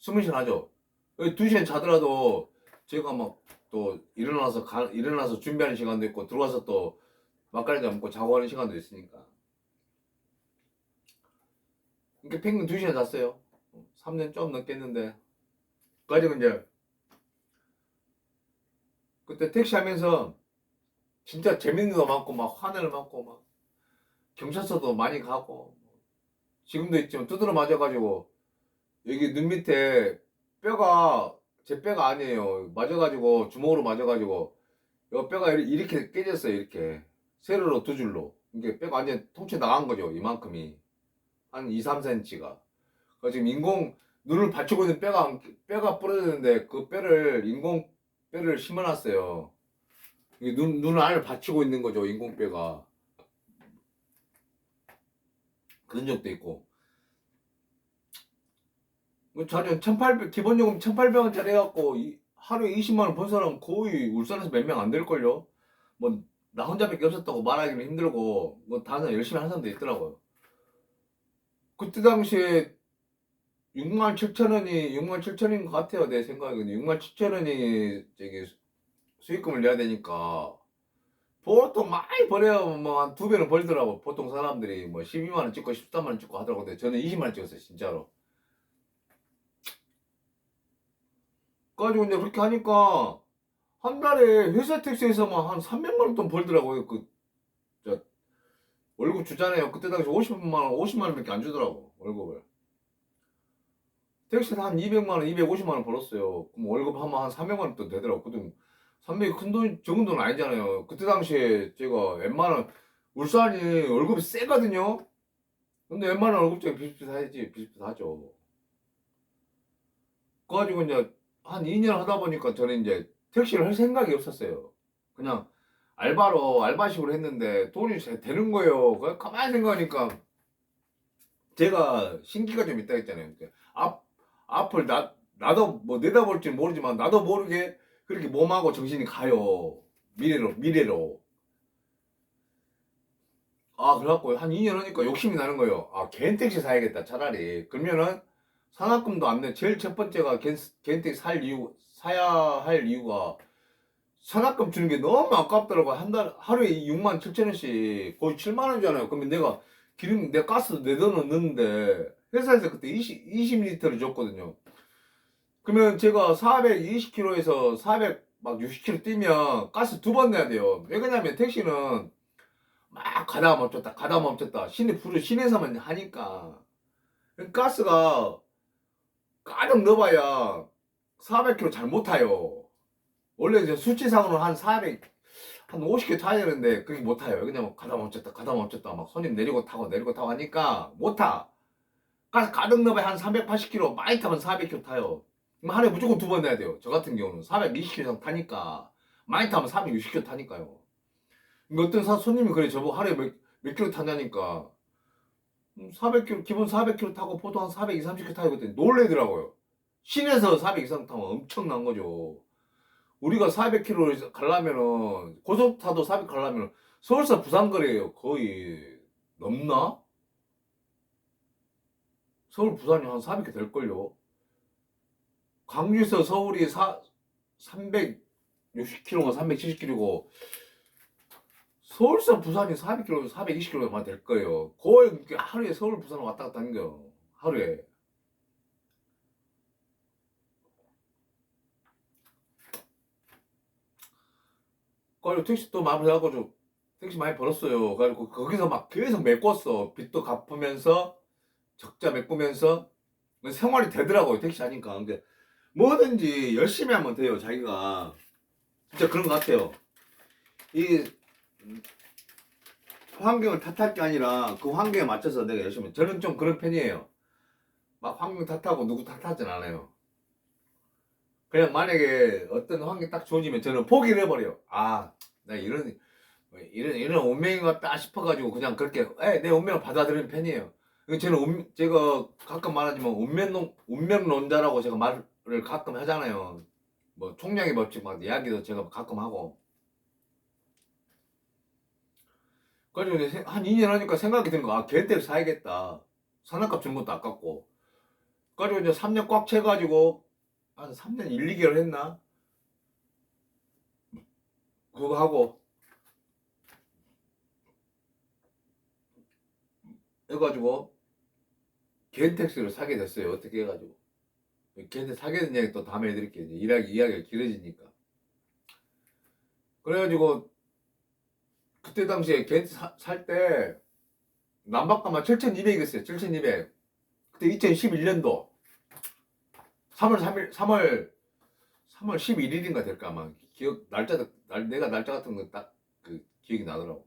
20시간 하죠. 2시간 자더라도 제가 막 또 일어나서 준비하는 시간도 있고 들어와서 또 막걸리 먹고 자고 하는 시간도 있으니까. 그러니까 평균 2시간 잤어요. 3년 좀 넘겠는데. 가지고 이제 그때 택시 하면서 진짜 재밌는 거 많고 막 화내를 많고 막 경찰서도 많이 가고 지금도 있지만 두드러 맞아가지고 여기 눈 밑에 뼈가 제 뼈가 아니에요. 맞아가지고 주먹으로 맞아가지고 이 뼈가 이렇게 깨졌어요. 이렇게 세로로 2줄로 이게 뼈가 완전 통째 나간 거죠. 이만큼이 한 2, 3cm가. 지금 눈을 받치고 있는 뼈가 부러졌는데 그 뼈를 인공 뼈를 심어놨어요. 눈을 안을 받치고 있는 거죠. 인공뼈가. 그런 적도 있고. 자전 1,800 기본요금 1,800원짜리 해갖고 하루에 20만 원 번 사람 거의 울산에서 몇 명 안 될걸요. 뭐 나 혼자밖에 없었다고 말하기는 힘들고 뭐 다른 열심히 하는 사람도 있더라고요. 그때 당시에 6만 7천 원이 6만 7천인 것 같아요. 내 생각에는 6만 7천 원이 저기 수익금을 내야 되니까 보통 많이 벌어야 뭐 한 두 배는 벌더라고. 보통 사람들이 뭐 12만 원 찍고 13만 원 찍고 하더라고. 근데 저는 20만 원 찍었어요, 진짜로. 그래가지고 이제 그렇게 하니까 한 달에 회사 택시에서만 한 300만 원 돈 벌더라고요. 저 월급 주잖아요. 그때 당시 50만 원밖에 안 주더라고, 월급을. 택시에서 한 200만 원, 250만 원 벌었어요. 그럼 월급 하면 한 300만 원 돈 되더라고. 그때 300이 큰 돈, 적은 돈 아니잖아요. 그때 당시에 제가 웬만한 울산이 월급이 세거든요. 근데 웬만한 월급쟁이 비슷비슷하지, 비슷비슷하죠. 그래가지고 이제 한 2년 하다 보니까 저는 이제 택시를 할 생각이 없었어요. 그냥 알바식으로 했는데 돈이 잘 되는 거예요. 그냥 가만히 생각하니까 제가 신기가 좀 있다 했잖아요. 앞을 나도 뭐 내다볼지 모르지만 나도 모르게 그렇게 몸하고 정신이 가요. 미래로. 아, 그래갖고 한 2년 하니까 욕심이 나는 거예요. 아, 개인 택시 사야겠다, 차라리. 그러면은 산악금도 안 내. 제일 첫 번째가 개인 택시 사야 할 이유가 산악금 주는 게 너무 아깝더라고. 하루에 6만 7천 원씩 거의 7만 원이잖아요. 그러면 내 가스도 내 돈은 넣는데 회사에서 그때 20리터를 줬거든요. 그러면 제가 420km에서 460km 뛰면 가스 두 번 내야 돼요. 왜 그러냐면 택시는 막 가다 멈췄다. 시내에서만 하니까. 가스가 가득 넣어봐야 400km 잘 못 타요. 원래 이제 수치상으로 한 50km 타야 되는데, 그게 못 타요. 그냥 가다 멈췄다. 막 손님 내리고 타고 하니까 못 타. 가스 가득 넣어봐야 한 380km, 많이 타면 400km 타요. 그럼 하루에 무조건 두 번 내야 돼요. 저 같은 경우는 420km 이상 타니까. 많이 타면 460km 타니까요. 손님이 그래, 저보고 하루에 몇 킬로 타냐니까. 400km, 기본 400km 타고 보통 한 420, 30km 타고 그랬더니 놀래더라고요. 시내에서 400 이상 타면 엄청난 거죠. 우리가 400km 가려면은, 고속 타도 400 가려면 서울서 부산 거리에요. 거의 넘나? 서울 부산이 한 400km 될걸요. 광주에서 서울이 360km가 370km고, 서울서 부산이 400km, 420km만 될 거예요. 거의 하루에 서울, 부산 왔다 갔다 하는 거요. 하루에. 그래서 택시 또 마무리하고 택시 많이 벌었어요. 그래가지고 거기서 막 계속 메꿨어. 빚도 갚으면서 적자 메꾸면서 생활이 되더라고요. 택시 하니까. 근데 뭐든지 열심히 하면 돼요. 자기가 진짜 그런 것 같아요. 이 환경을 탓할 게 아니라 그 환경에 맞춰서 내가 열심히. 저는 좀 그런 편이에요. 막 환경 탓하고 누구 탓하진 않아요. 그냥 만약에 어떤 환경이 딱 좋아지면 저는 포기를 해버려요. 아, 나 이런 운명인 것 같다 싶어가지고 그냥 그렇게 내 운명을 받아들이는 편이에요. 제가 가끔 말하지만 운명론자라고 제가 말을 가끔 하잖아요. 뭐 총량의 법칙 막 이야기도 제가 가끔 하고. 그래서 이제 한 2년 하니까 생각이 든 거, 아, 겐텍 사야겠다. 산악값 준 것도 아깝고. 그래서 이제 3년 꽉 채가지고 한 3년 1, 2개월 했나? 그거 하고 해가지고 겐텍스를 사게 됐어요. 어떻게 해가지고. 겐텍 사게 된 이야기 또 다음에 해드릴게요. 이제 이야기가 길어지니까. 그래가지고 그때 당시에 겐텍 살 때 난방가만 7,200이었어요. 7,200. 그때 2011년도 3월 3일, 3월 11일인가 될까 아마. 내가 날짜 같은 거 딱 그 기억이 나더라고.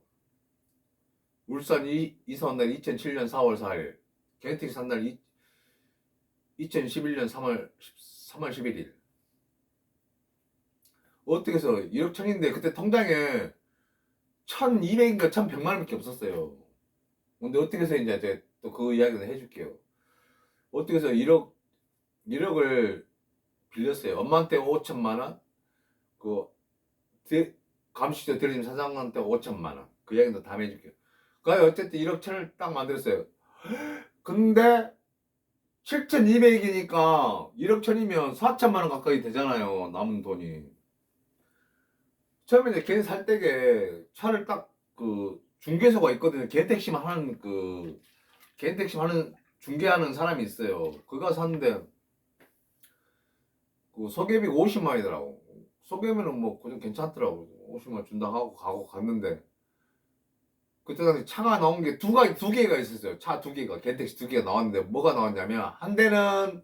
울산 이사 온 날 2007년 4월 4일. 겐텍 산 날 2011년 3월 11일. 어떻게 해서 1억 천인데 그때 통장에 1,200인가 1,100만 원밖에 없었어요. 근데 어떻게 해서 이제 또 그 이야기를 해줄게요. 어떻게 해서 1억을 빌렸어요. 엄마한테 5천만 원, 그 감시자 대리점 사장한테 5천만 원. 그 얘기도 다 해줄게요. 그니까 어쨌든 1억 천을 딱 만들었어요. 근데 7,200이니까 1억 천이면 4천만 원 가까이 되잖아요. 남은 돈이. 처음에 이제 걔 살 때게 차를 딱 그 중개소가 있거든요. 개택시만 하는 그 개택시 하는 중개하는 사람이 있어요. 그가 샀는데 그 소개비 50만이더라고. 소개비는 뭐 그좀 괜찮더라고. 50만 준다 하고 가고 갔는데 그때 당시 차가 나온 게 두 개가 있었어요. 차 두 개가 개택시 두 개가 나왔는데 뭐가 나왔냐면 한 대는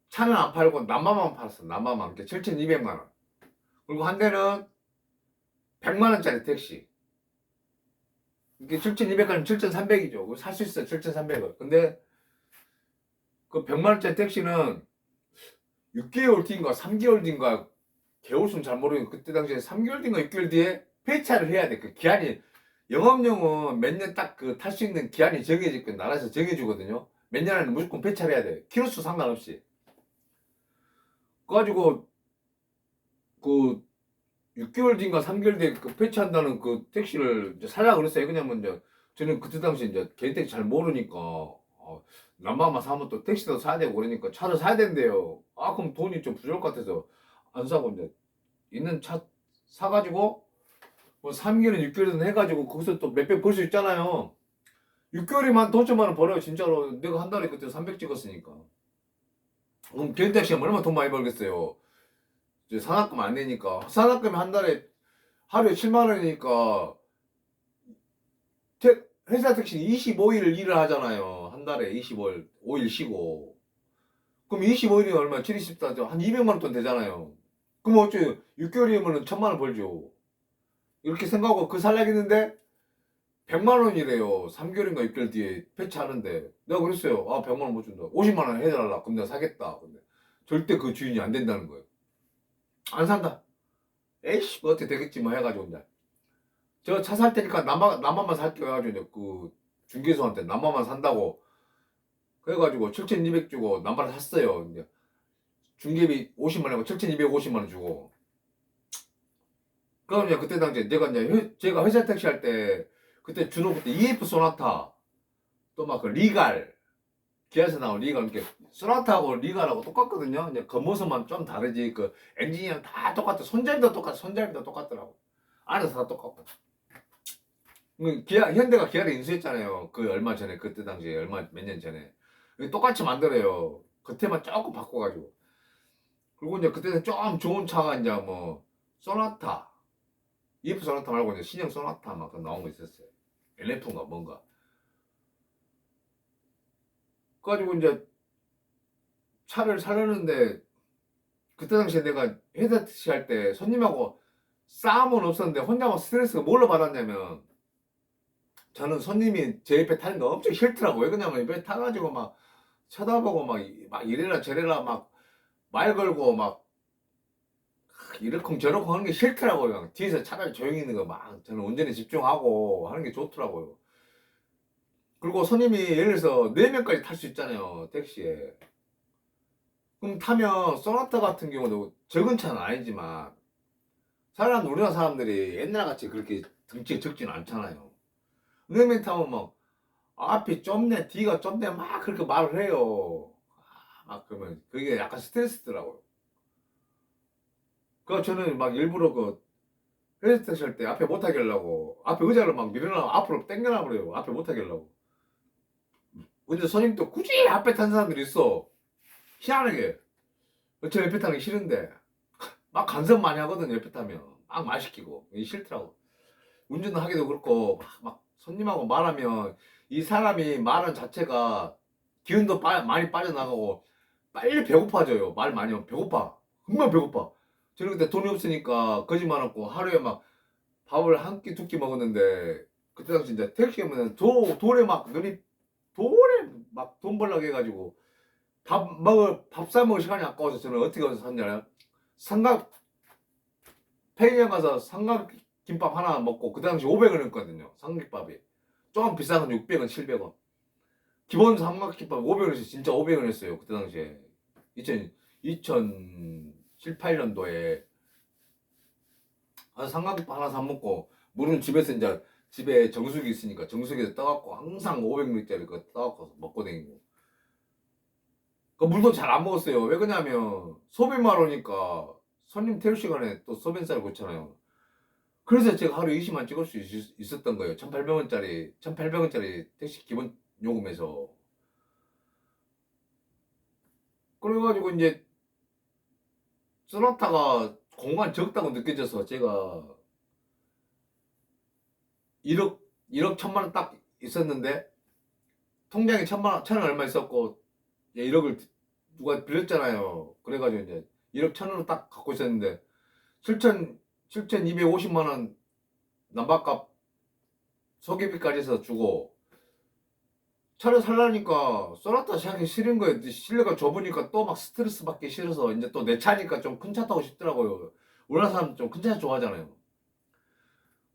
차는 안 팔고 남바만 팔았어. 남바만. 7,200만 원. 그리고 한 대는 100만 원짜리 택시. 이게 7,200까지는 7,300이죠. 살 수 있어요. 7,300원. 근데 그 100만 원짜리 택시는 6개월 뒤인가 3개월 뒤인가 개월수는 잘 모르겠는데 그때 당시에 3개월 뒤인가 6개월 뒤에 폐차를 해야 돼. 그 기한이 영업용은 몇 년 딱 그 탈 수 있는 기한이 정해져 있고 나라에서 정해주거든요. 몇 년 안에 무조건 폐차를 해야 돼. 키로수 상관없이. 그래가지고 그 6개월 뒤인가 3개월 뒤에 그 폐차한다는 그 택시를 이제 사려고 그랬어요. 왜냐면 이제 저는 그때 당시 이제 개인 택시 잘 모르니까 남방만 사면 또 택시도 사야 되고 그러니까 차를 사야 된대요. 아 그럼 돈이 좀 부족할 것 같아서 안 사고 이제 있는 차 사가지고 뭐 3개월은 6개월은 해가지고 거기서 또 몇백 벌 수 있잖아요. 6개월이면 돈 천만 원 벌어요 진짜로. 내가 한 달에 그때 300 찍었으니까. 그럼 개인 택시가 얼마나 돈 많이 벌겠어요. 이제 산악금 안 내니까 산악금이 한 달에 하루에 7만 원이니까 회사 택시는 25일 일을 하잖아요. 한 달에 25일 5일 쉬고. 그럼 25일이면 얼마? 7, 24, 한 200만 원 돈 되잖아요. 그럼 어째 6개월이면 1,000만 원 벌죠. 이렇게 생각하고 그 살려겠는데 100만 원이래요. 3개월인가 6개월 뒤에 폐차하는데 내가 그랬어요. 아 100만 원 못 준다. 50만 원 해달라. 그럼 내가 사겠다. 근데 절대 그 주인이 안 된다는 거예요. 안 산다. 에이씨 뭐 어떻게 되겠지 뭐 해가지고 이제 저 차 살 테니까 남만만 살게요 해가지고 이제 그 중개소한테 남만만 산다고 그래가지고 7,200 주고 남만을 샀어요. 이제 중개비 50만 원이고 7,250만 원 주고. 그럼 이제 그때 당시에 제가 회사 택시 할 때 그때 준호 그때 EF 소나타 또 막 그 리갈 기아에서 나온 리갈 이렇게 소나타하고 리갈하고 똑같거든요. 이제 겉모습만 좀 다르지 그 엔진이랑 다 똑같아. 손잡이도 똑같더라고. 안에서 다 똑같고. 현대가 기아를 인수했잖아요. 그 얼마 전에 그때 당시에 얼마 몇 년 전에 똑같이 만들어요. 겉에만 조금 바꿔가지고. 그리고 이제 그때는 좀 좋은 차가 이제 뭐 소나타, EF 소나타 말고 이제 신형 소나타 막 나온 거 있었어요. LF인가 뭔가. 그래가지고 이제 차를 사려는데 그때 당시에 내가 회사 택시 할 때 손님하고 싸움은 없었는데 혼자만 스트레스가 뭘로 받았냐면 저는 손님이 제 옆에 타는 거 엄청 싫더라고요. 왜 그러냐면 옆에 타가지고 막 쳐다보고 막 이래라 저래라 막 말 걸고 막 이러쿵 저러쿵 하는 게 싫더라고요. 뒤에서 차라리 조용히 있는 거 막 저는 운전에 집중하고 하는 게 좋더라고요. 그리고 손님이 예를 들어서 4명까지 탈 수 있잖아요. 택시에. 그럼 타면 소나타 같은 경우도 적은 차는 아니지만 우리나라 사람들이 옛날같이 그렇게 등치가 적지는 않잖아요. 4명 타면 막 앞이 좁네 뒤가 좁네 막 그렇게 말을 해요. 막 그러면 그게 약간 스트레스더라고요. 그 저는 막 일부러 그 회사 탈 때 앞에 못 타게 하려고 앞에 의자를 막 밀어놔 앞으로 당겨놔 버려요. 앞에 못 타게 하려고. 근데 손님도 굳이 앞에 탄 사람들이 있어. 희한하게. 저 옆에 타는 게 싫은데 막 간섭 많이 하거든. 옆에 타면 막 말 시키고 이게 싫더라고. 운전하기도 그렇고 막 손님하고 말하면 이 사람이 말하는 자체가 기운도 많이 빠져나가고 빨리 배고파져요. 말 많이 하면 배고파. 금방 배고파. 저는 그때 돈이 없으니까 거짓말하고 하루에 막 밥을 한 끼 두 끼 먹었는데 그때 당시 이제 택시 오면 돌에 막 눈이 돌에 막 돈 벌려고 해가지고 밥 사 먹을 시간이 아까워서 저는 어떻게 해서 샀냐면 삼각 편의점 가서 삼각김밥 하나 먹고 그 당시 500원이었거든요. 삼각김밥이 조금 비싼 건 600원, 700원. 기본 삼각김밥 500원에서 진짜 500원이었어요. 그때 당시에 2007, 8년도에 삼각김밥 하나 사 먹고 물은 집에서 이제 집에 정수기 있으니까 정수기에서 떠갖고 항상 500ml짜리 거 떠갖고 먹고 다니고. 그 물도 잘 안 먹었어요. 왜 그러냐면 소변만 오니까 손님 태울 시간에 또 소변쌀 고잖아요. 그래서 제가 하루 20만 찍을 수 있었던 거예요. 1,800원짜리 택시 기본 요금에서. 그래가지고 이제 쏘나타가 공간 적다고 느껴져서 제가 1억 1만 원 딱 있었는데 통장에 천원 얼마 있었고 1억을 누가 빌렸잖아요. 그래가지고 이제 1억 1,000원을 딱 갖고 있었는데 7,250만 원 난방값 소개비까지 해서 주고 차를 살라니까 쏘나타 사기 싫은 거예요. 실내가 좁으니까 또 막 스트레스 받기 싫어서 이제 또 내 차니까 좀 큰 차 타고 싶더라고요. 우리나라 사람 좀 큰 차 좋아하잖아요.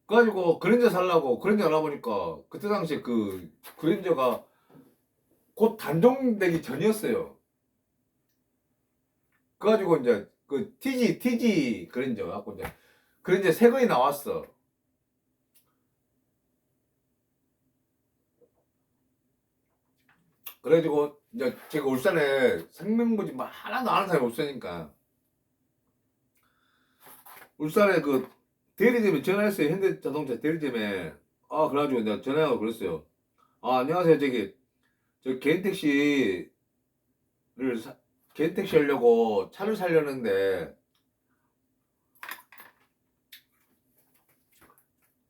그래가지고 그랜저 살라고 그랜저 알아보니까 그때 당시에 그 그랜저가 곧 단종되기 전이었어요. 그래가지고 이제 그 TG 그랜저 갖고 이제 그랜저 새 거이 나왔어. 그래가지고 이제 제가 울산에 생명부지 뭐 하나도 아는 사람이 없으니까 울산에 그 대리점에 전화했어요. 현대자동차 대리점에. 아 그래가지고 내가 전화하고 그랬어요. 아 안녕하세요. 저 개인 택시 하려고 차를 살려는데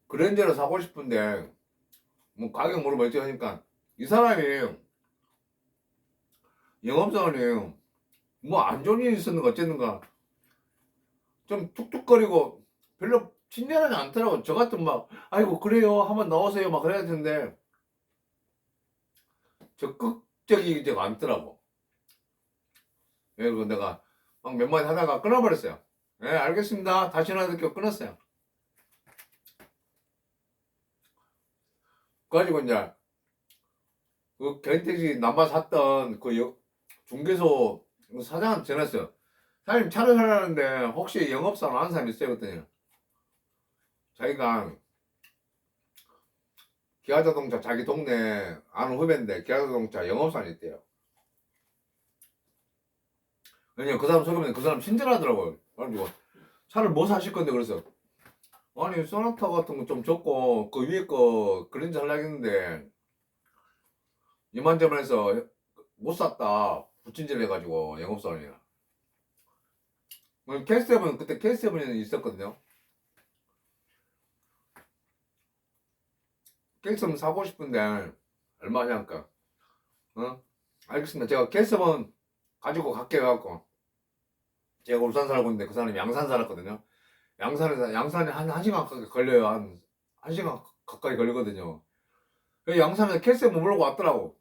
그랜저를 사고 싶은데 뭐 가격 물어보지 하니까 이 사람이 영업사원이 뭐 안 좋은 일이 있었는가 어쨌는가 좀 툭툭거리고 별로 친절하지 않더라고. 저 같은 막 아이고 그래요 한번 나오세요 막 그래야 되는데 적극적이지가 않더라고. 그리고 내가 막 몇 마디 하다가 끊어버렸어요. 네 알겠습니다 다시 전화드릴게요 끊었어요. 그래가지고 이제 그 개인택시 남바 샀던 그 중개소 사장한테 전화했어요. 사장님 차를 사려는데 혹시 영업사원 아는 사람 있어요? 그랬더니 자기가 기아자동차 자기 동네 아는 후배인데 기아자동차 영업사원이 있대요. 왜냐면 그 사람 소개하면 그 사람 친절하더라고요. 그래가지고 차를 뭐 사실 건데 그래서 아니 소나타 같은 거 좀 적고 그 위에 거 그랜저 하려고 했는데 이만저만 해서 못 샀다 부친질 해가지고 영업사원이야. K7 그때 K7이 있었거든요. K7 사고 싶은데 얼마 하냐니까 어? 알겠습니다. 제가 K7 가지고 갈게 해갖고 제가 울산 살고 있는데 그 사람이 양산 살았거든요. 양산에 한 시간 가까이 걸려요. 한 시간 가까이 걸리거든요. 그래서 양산에서 K7 몰고 왔더라고.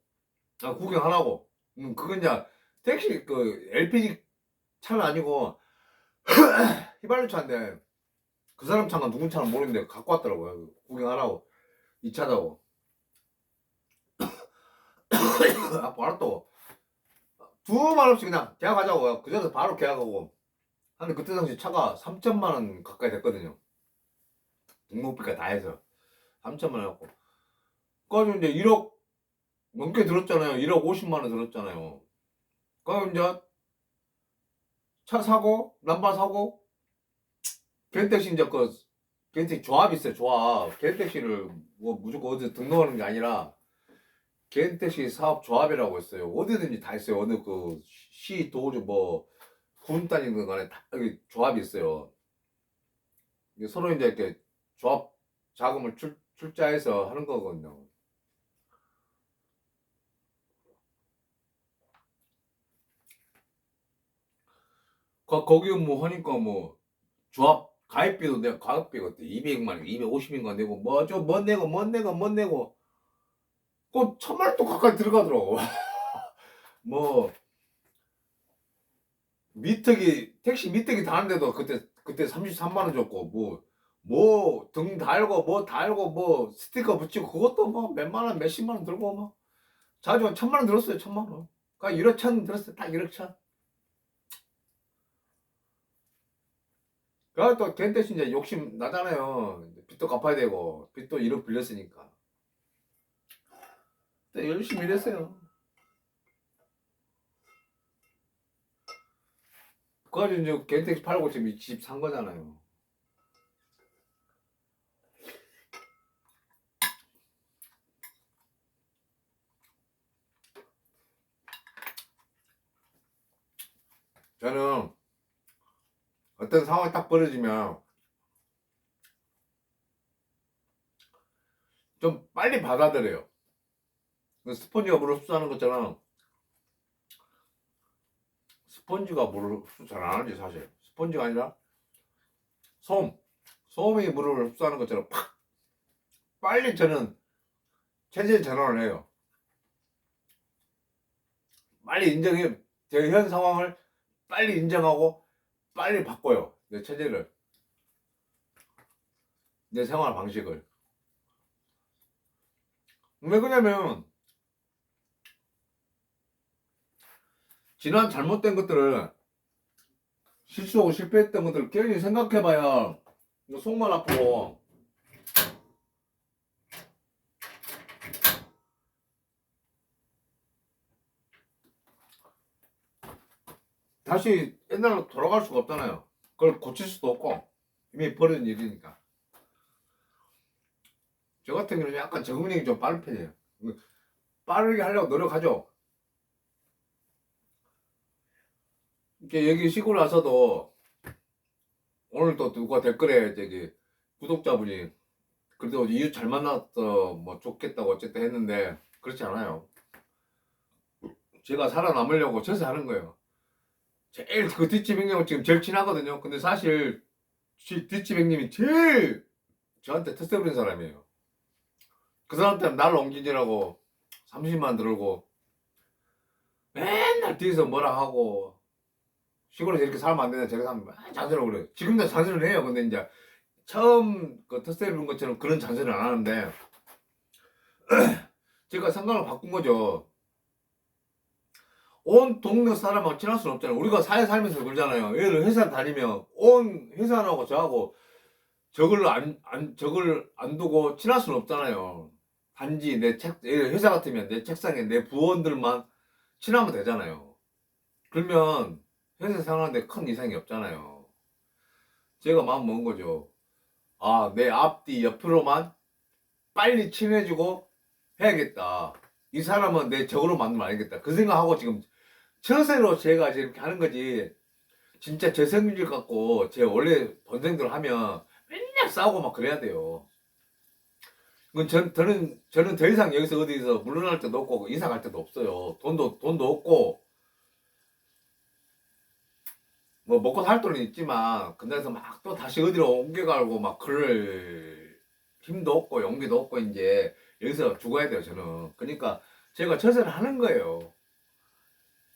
아, 구경하라고. 그건 이제 택시 그 LPG 차는 아니고 휘발유 차인데 그 사람 차가 누군 차는 모르는데 갖고 왔더라고요. 구경하라고. 이 차다고. 아, 알았다고. 두 말 없이 그냥 계약하자고. 그 전에 바로 계약하고. 근데 그때 당시 차가 3천만 원 가까이 됐거든요. 등록비가 다 해서 3천만 원 갖고. 그래가지고 이제 1억 넘게 들었잖아요. 1억 50만 원 들었잖아요. 그럼 이제 차 사고 남바 사고 개인택시 이제 그 개인택시 조합이 있어요. 조합. 개인택시를 뭐 무조건 어디 등록하는 게 아니라 개인택시 사업 조합이라고 있어요. 어디든지 다 있어요. 어느 그 시 도주 뭐 군 단위든 간에 다 여기 조합이 있어요. 서로 이제 이렇게 조합 자금을 출자해서 하는 거거든요. 거기 뭐 하니까 뭐 조합 가입비도 내가 가입비 그때 200만 원, 250인가 내고 뭐좀뭐 내고 뭐 내고 그 1,000만 원 또 가까이 들어가더라고. 뭐 미터기 택시 미터기 다는데도 그때 33만 원 줬고 뭐 등 달고 뭐 달고 뭐 스티커 붙이고 그것도 뭐 몇만 원 몇십만 원 들고 뭐 자주 한 1,000만 원 들었어요. 1,000만 원. 그러니까 1억 천 들었어요. 딱 1억 천. 그래서 또 걔한테 이제 욕심 나잖아요. 빚도 갚아야 되고 빚도 1억 빌렸으니까. 근데 열심히 일했어요. 그래가지고 이제 걔한테 팔고 지금 이 집 산 거잖아요. 저는 어떤 상황이 딱 벌어지면 좀 빨리 받아들여요. 스펀지가 물을 흡수하는 것처럼 스펀지가 물을 흡수 잘 안 하지 사실. 스펀지가 아니라 소음이 물을 흡수하는 것처럼 팍 빨리 저는 체질 전환을 해요. 빨리 인정해. 제 현 상황을 빨리 인정하고 빨리 바꿔요. 내 체질을, 내 생활 방식을. 왜 그러냐면 지난 잘못된 것들을, 실수하고 실패했던 것들을 괜히 생각해봐야 속만 아프고 다시 옛날로 돌아갈 수가 없잖아요. 그걸 고칠 수도 없고 이미 벌어진 일이니까. 저 같은 경우는 약간 적응력이 좀 빠른 편이에요. 빠르게 하려고 노력하죠. 이렇게 여기 시골 와서도 오늘 또 누가 댓글에 저기 구독자분이 그래도 이웃 잘 만났어 뭐 좋겠다고 어쨌든 했는데 그렇지 않아요. 제가 살아남으려고 저서 하는 거예요. 제일 그 뒷집 형님하고 지금 제일 친하거든요. 근데 사실 뒷집 형님이 제일 저한테 텃세 부린 사람이에요. 그 사람한테 날 옮기느라고 30만 들고 맨날 뒤에서 뭐라 하고 시골에서 이렇게 살면 안 되냐 저렇게 하면 잔소리하고 그래요. 지금도 잔소리를 해요. 근데 이제 처음 그 텃세 부린 것처럼 그런 잔소리를 안 하는데 제가 생각을 바꾼 거죠. 온 동네 사람하고 친할 수는 없잖아요. 우리가 사회 살면서 그러잖아요. 얘를 회사 다니면 온 회사하고 저하고 적을 안 두고 친할 수는 없잖아요. 단지 회사 같으면 내 책상에 내 부원들만 친하면 되잖아요. 그러면 회사 생활하는데 큰 이상이 없잖아요. 제가 마음 먹은 거죠. 아, 내 앞뒤 옆으로만 빨리 친해지고 해야겠다. 이 사람은 내 적으로 만들면 안 되겠다. 그 생각하고 지금 처세로 제가 이렇게 하는 거지. 진짜 제 성질 갖고 제 원래 본생대로 하면 맨날 싸우고 막 그래야 돼요. 그건 저는 더 이상 여기서 어디서 물러날 때도 없고 이사 갈 때도 없어요. 돈도 없고 뭐 먹고 살 돈은 있지만 근데서 막 또 다시 어디로 옮겨가고 막 그럴 힘도 없고 용기도 없고 이제 여기서 죽어야 돼요 저는. 그러니까 제가 처세를 하는 거예요.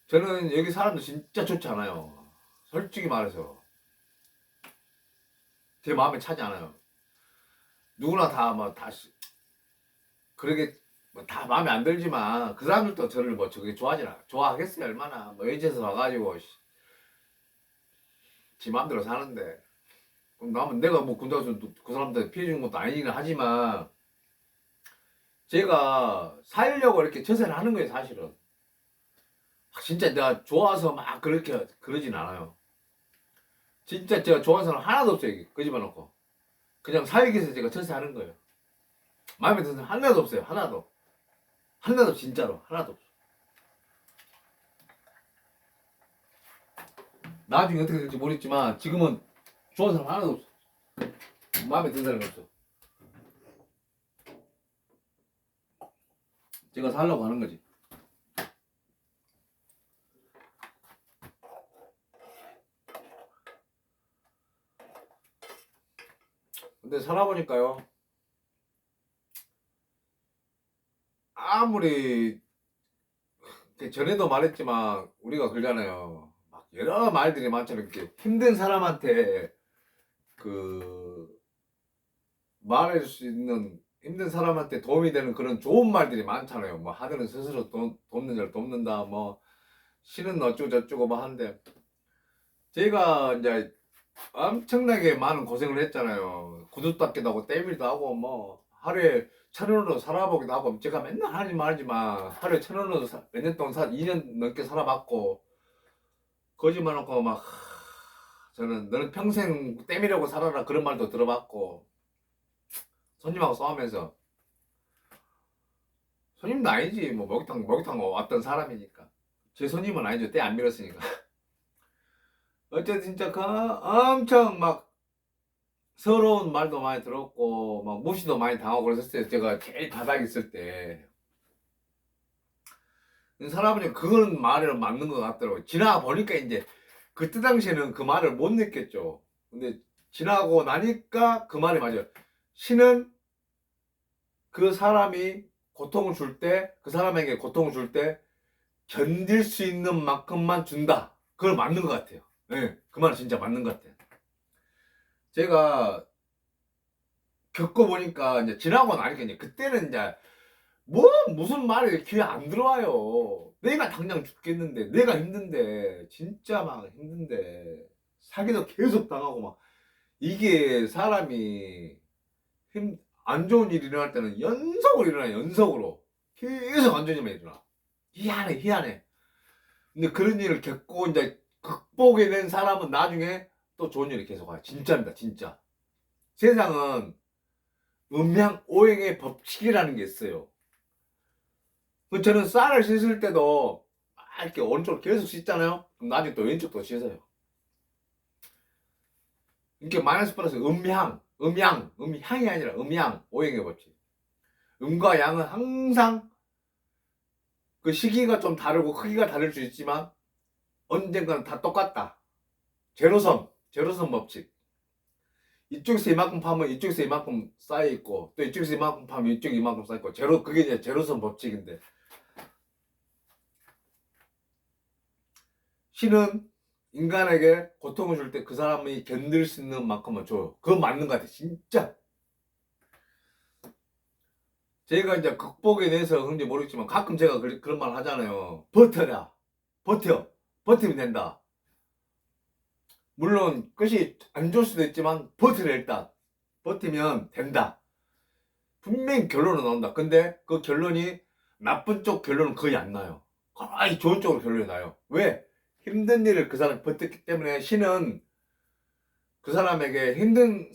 저는 여기 사람도 진짜 좋지 않아요. 솔직히 말해서 제 마음에 차지 않아요. 누구나 다 뭐 다시 그러게 뭐 다 마음에 안 들지만 그 사람들도 저를 뭐 저게 좋아하겠어요 얼마나 뭐 외지에서 와가지고 지 마음대로 사는데 그럼 나면 내가 뭐 군대 가서 그 사람들 피해 주는 것도 아니긴 하지만 제가 살려고 이렇게 처세를 하는 거예요 사실은. 진짜 내가 좋아서 막 그렇게 그러진 않아요. 진짜 제가 좋아하는 사람 하나도 없어요 여기 거짓말 놓고. 그냥 살기 위해서 제가 처세하는 거예요. 마음에 드는 사람 하나도 없어요 하나도 진짜로 하나도 없어. 나중에 어떻게 될지 모르겠지만 지금은 좋아하는 사람 하나도 없어. 마음에 드는 사람이 없어. 제가 살려고 하는 거지. 근데 살아보니까요 아무리 전에도 말했지만 우리가 그러잖아요. 막 여러 말들이 많잖아요. 이렇게 힘든 사람한테 그 말할 수 있는 힘든 사람한테 도움이 되는 그런 좋은 말들이 많잖아요. 뭐 하늘은 스스로 돕는 자를 돕는다. 뭐 신은 어쩌고 저쩌고 뭐 하는데 제가 이제 엄청나게 많은 고생을 했잖아요. 구두 닦기도 하고 때밀도 하고 뭐 하루에 1,000원으로 살아보기도 하고 제가 맨날 하지 말지만 하루에 1,000원으로 몇 년 동안 2년 넘게 살아봤고 거짓말 놓고 막 저는 너는 평생 때밀려고 살아라 그런 말도 들어봤고 손님하고 싸우면서 손님도 아니지 뭐 목욕탕 왔던 사람이니까 제 손님은 아니죠. 때 안 밀었으니까. 어쨌든 진짜 그 엄청 막 서러운 말도 많이 들었고 막 무시도 많이 당하고 그랬었어요. 제가 제일 바닥에 있을 때 사람은 그건 말이 맞는 것 같더라고요. 지나가 보니까 이제 그때 당시에는 그 말을 못 느꼈죠. 근데 지나고 나니까 그 말이 맞아요. 신은 그 사람이 고통을 줄 때, 그 사람에게 고통을 줄 때 견딜 수 있는 만큼만 준다. 그걸 맞는 것 같아요. 네, 그 말은 진짜 맞는 것 같아요. 제가 겪어보니까 이제 지나고 나니까 이제 그때는 이제 뭐 무슨 말이 귀에 안 들어와요. 내가 당장 죽겠는데, 내가 힘든데, 진짜 막 힘든데, 사기도 계속 당하고 막 이게 사람이 안 좋은 일이 일어날 때는 연속으로 일어나요. 연속으로 계속 안 좋은 일만 일어나. 희한해, 희한해. 근데 그런 일을 겪고 이제 극복해낸 사람은 나중에 또 좋은 일이 계속 와요. 진짜입니다, 진짜. 세상은 음양 오행의 법칙이라는 게 있어요. 저는 쌀을 씻을 때도 이렇게 오른쪽으로 계속 씻잖아요. 그럼 나중에 또 왼쪽도 씻어요. 이렇게 마이너스 플러스 음향이 아니라 음양 오행의 법칙. 음과 양은 항상 그 시기가 좀 다르고 크기가 다를 수 있지만 언젠가는 다 똑같다. 제로섬 법칙. 이쪽에서 이만큼 파면 이쪽에서 이만큼 쌓여 있고 또 이쪽에서 이만큼 파면 이쪽에 이만큼 쌓여 있고 그게 이제 제로섬 법칙인데 신은 인간에게 고통을 줄 때 그 사람이 견딜 수 있는 만큼만 줘요. 그건 맞는 것 같아, 진짜. 제가 이제 극복에 대해서 그런지 모르겠지만 가끔 제가 그런 말 하잖아요. 버텨라. 버텨. 버티면 된다. 물론 끝이 안 좋을 수도 있지만 버텨라 일단. 버티면 된다. 분명히 결론은 나온다. 근데 그 결론이 나쁜 쪽 결론은 거의 안 나요. 거의 좋은 쪽으로 결론이 나요. 왜? 힘든 일을 그 사람이 버텼기 때문에 신은 그 사람에게 힘든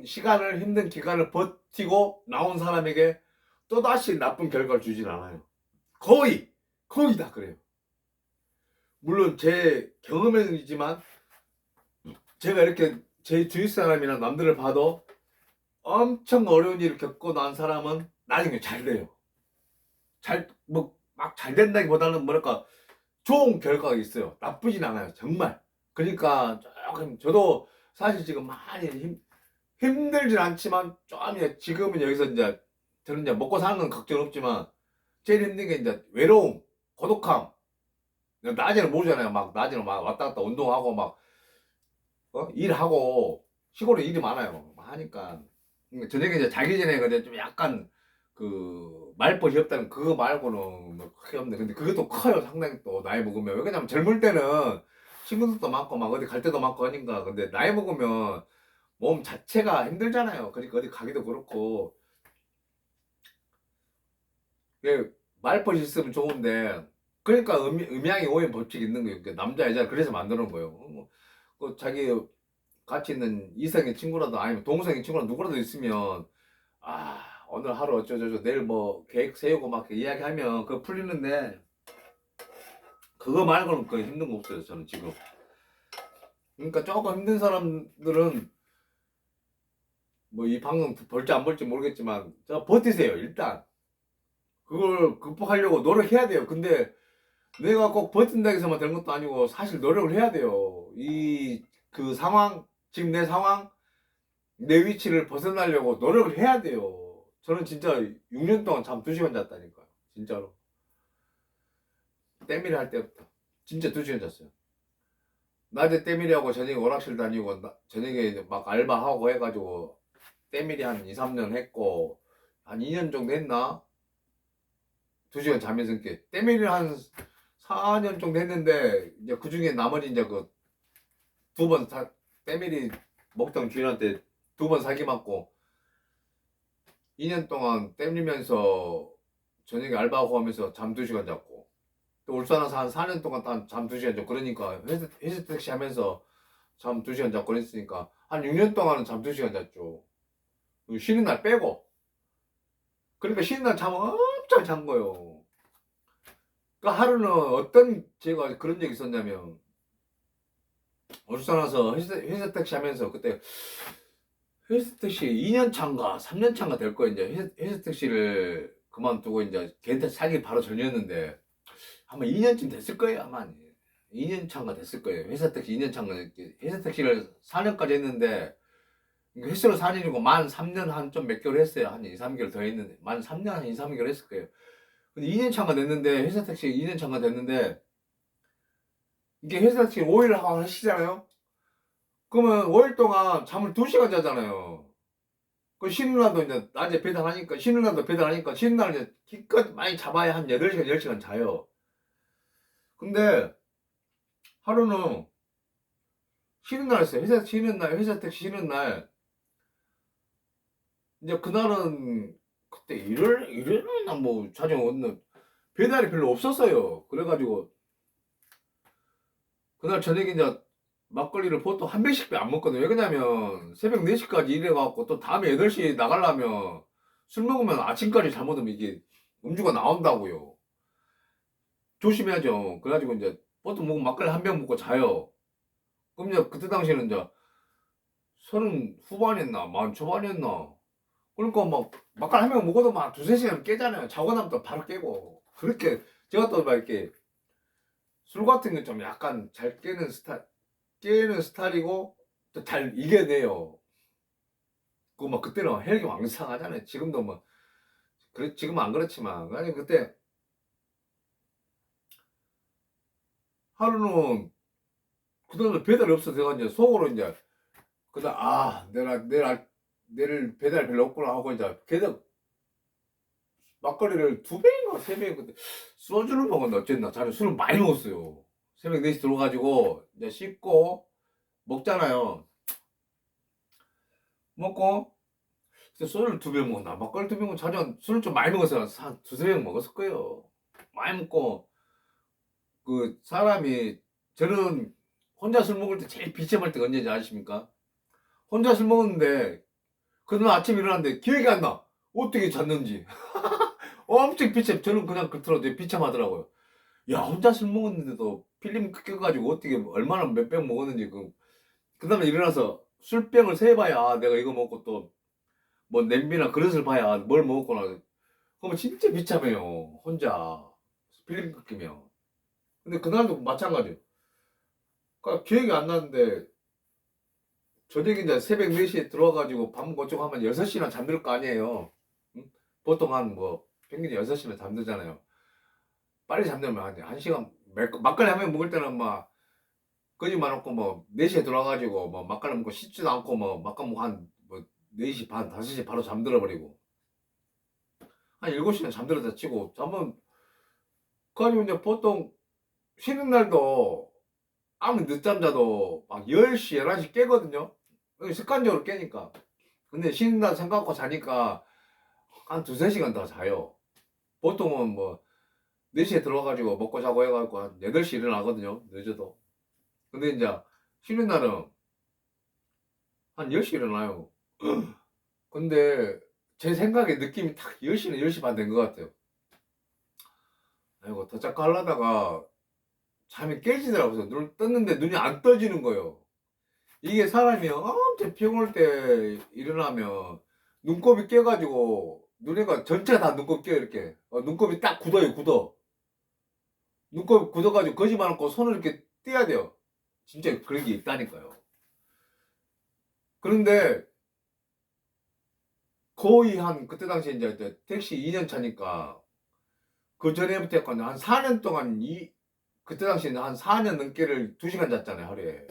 시간을, 힘든 기간을 버티고 나온 사람에게 또다시 나쁜 결과를 주진 않아요. 거의 다 그래요. 물론 제 경험이지만 제가 이렇게 제 주위 사람이나 남들을 봐도 엄청 어려운 일을 겪고 난 사람은 나중에 잘 돼요. 막 잘 된다기보다는 뭐랄까, 좋은 결과가 있어요. 나쁘진 않아요. 정말. 그러니까 조금 저도 사실 지금 많이 힘들진 않지만 좀 이제 지금은 여기서 이제 저는 이제 먹고 사는 건 걱정 없지만 제일 힘든 게 이제 외로움, 고독함. 낮에는 모르잖아요. 막 낮에는 막 왔다 갔다 운동하고 막 일하고 시골에 일이 많아요. 하니까 저녁에 이제 자기 전에 근데 좀 약간 그 말벗이 없다는 그거 말고는 뭐 크게 없는데 근데 그것도 커요. 상당히 또 나이 먹으면 왜냐면 젊을 때는 친구들도 많고 막 어디 갈 때도 많고 하니까 근데 나이 먹으면 몸 자체가 힘들잖아요. 그러니까 어디 가기도 그렇고 말벗이 있으면 좋은데 그러니까 음양이 오해 법칙이 있는 거예요. 그러니까 남자 여자 그래서 만드는 거예요. 그 자기 같이 있는 이성의 친구라도 아니면 동성의 친구라도 누구라도 있으면 오늘 하루 어쩌저쩌 내일 뭐 계획 세우고 막 이야기하면 그거 풀리는데 그거 말고는 거의 힘든 거 없어요. 저는 지금. 그러니까 조금 힘든 사람들은 뭐 이 방송 볼지 안 볼지 모르겠지만 저 버티세요. 일단 그걸 극복하려고 노력해야 돼요. 근데 내가 꼭 버틴다고 해서만 되는 것도 아니고 사실 노력을 해야 돼요. 그 상황, 지금 내 상황, 내 위치를 벗어나려고 노력을 해야 돼요. 저는 진짜 6년 동안 잠 2시간 잤다니까요. 진짜로. 때밀이 할 때부터. 진짜 2시간 잤어요. 낮에 때밀이하고 저녁에 오락실 다니고 저녁에 막 알바하고 해가지고 때밀이 한 2, 3년 했고 한 2년 정도 했나? 2시간 자면서 이렇게 때밀이를 한 4년 정도 했는데 이제 그 중에 나머지 이제 그 2번 때밀이 먹던 주인한테 2번 사기 맞고 2년 동안 때밀면서 저녁에 알바하고 하면서 잠 2시간 잤고, 또 울산 와서 한 4년 동안 잠 2시간 잤고, 그러니까 회사 택시 하면서 잠 2시간 잤고 그랬으니까 한 6년 동안은 잠 2시간 잤죠. 쉬는 날 빼고. 그러니까 쉬는 날 잠 엄청 잔 거예요. 그러니까 하루는 어떤 제가 그런 적이 있었냐면, 울산 와서 회사 택시 하면서 그때 회사 택시 2년 차인가 3년 차인가 될 거예요. 이제 회사 택시를 그만두고 이제 걔한테 살기 바로 전이었는데 아마 2년쯤 됐을 거예요. 아마 2년 차인가 됐을 거예요. 회사 택시 2년 차인가. 회사 택시를 4년까지 했는데, 횟수로 4년이고 만 3년 한 좀 몇 개월 했어요. 한 2, 3개월 더 했는데 만 3년 한 2, 3개월 했을 거예요. 근데 2년 차가 됐는데, 회사 택시 2년 차가 됐는데, 이게 회사 택시 5일 하시잖아요. 그러면 5일 동안 잠을 2시간 자잖아요. 그 쉬는 날도 이제 낮에 배달하니까, 쉬는 날도 배달하니까, 쉬는 날은 이제 기껏 많이 잡아야 한 8시간, 10시간 자요. 근데 하루는 쉬는 날이었어요. 회사 쉬는 날, 회사 택시 쉬는 날. 이제 그날은 그때 일요일이나 뭐 자정 어느 배달이 별로 없었어요. 그래가지고 그날 저녁에 이제 막걸리를 보통 한 병씩 안 먹거든요. 왜 그러냐면 새벽 4시까지 일해갖고 또 다음에 8시에 나가려면 술 먹으면 아침까지 잘못하면 이게 음주가 나온다고요. 조심해야죠. 그래가지고 이제 보통 먹으면 막걸리 한 병 먹고 자요. 그럼 이제 그때 당시에는 이제 30 후반이었나 만 초반이었나. 그러니까 막 막걸리 한 병 먹어도 막 2-3시간 깨잖아요. 자고 나면 또 바로 깨고. 그렇게 제가 또 막 이렇게 술 같은 게 좀 약간 잘 깨는 스타일이고 또 잘 이겨내요. 그 막 그때는 혈기 왕성하잖아요. 지금도 뭐 그래 지금은 안 그렇지만, 아니 그때 하루는 그다음에 배달이 없어서 제가 이제 속으로 이제 그다음 내일 배달 별로 없구나 하고 이제 계속 막걸리를 2병인가 3병, 그때 소주를 먹었나 어쨌나 자는 술을 많이 먹었어요. 새벽 4시 들어가지고 이제 씻고 먹잖아요. 먹고 그때 소주를 2병 먹었나 막걸리 2병은 자주 술을 좀 많이 먹었어요. 한 2-3병 먹었을 거예요. 많이 먹고 그 사람이, 저는 혼자 술 먹을 때 제일 비참할 때가 언제인지 아십니까? 혼자 술 먹었는데 그날 아침에 일어났는데 기억이 안 나. 어떻게 잤는지. 엄청 비참. 저는 그냥 그렇더라고요. 비참하더라고요. 야, 혼자 술 먹었는데도 필름 껴가지고 어떻게 얼마나 몇 병 먹었는지. 그 다음에 일어나서 술병을 세봐야 내가 이거 먹고 또 뭐 냄비나 그릇을 봐야 뭘 먹었구나. 그러면 진짜 비참해요. 혼자 필름 끄기면. 근데 그날도 마찬가지예요. 그러니까 기억이 안 나는데 저녁에 이제 새벽 4시에 들어와가지고 밥 먹고 좀 하면 6시나 잠들 거 아니에요. 응? 보통 한 뭐 평균 6시면 잠들잖아요. 빨리 잠들면 한 1시간, 막걸리 한 병 먹을 때는 막 거짓말 없고 뭐 4시에 들어와가지고 뭐 막걸리 먹고 씻지도 않고 뭐 막걸리 먹고 한뭐 4시 반, 5시 바로 잠들어 버리고 한 7시간 잠들었다 치고 잠은, 그래가지고 이제 보통 쉬는 날도 아무리 늦잠 자도 막 10시, 11시 깨거든요. 습관적으로 깨니까. 근데 쉬는 날 생각하고 자니까 한 2-3시간 더 자요. 보통은 뭐 4시에 들어와가지고 먹고 자고 해가지고 한 8시 일어나거든요. 늦어도. 근데 이제 쉬는 날은 한 10시 일어나요. 근데 제 생각에 느낌이 딱 10시는 10시 반 된 것 같아요. 아이고, 더 자꾸 하려다가 잠이 깨지더라고요. 눈을 떴는데 눈이 안 떠지는 거예요. 이게 사람이 엄청 피곤할 때 일어나면 눈곱이 깨가지고 눈에가 전체가 다 눈곱 깨요. 이렇게 눈곱이 딱 굳어요. 굳어. 눈곱이 굳어가지고 거짓말 않고 손을 이렇게 떼야 돼요. 진짜 그런 게 있다니까요. 그런데 거의 한 그때 당시에 이제 택시 2년 차니까 그 전에부터 약간 한 4년 동안 그때 당시에는 한 4년 넘게를 2시간 잤잖아요, 하루에.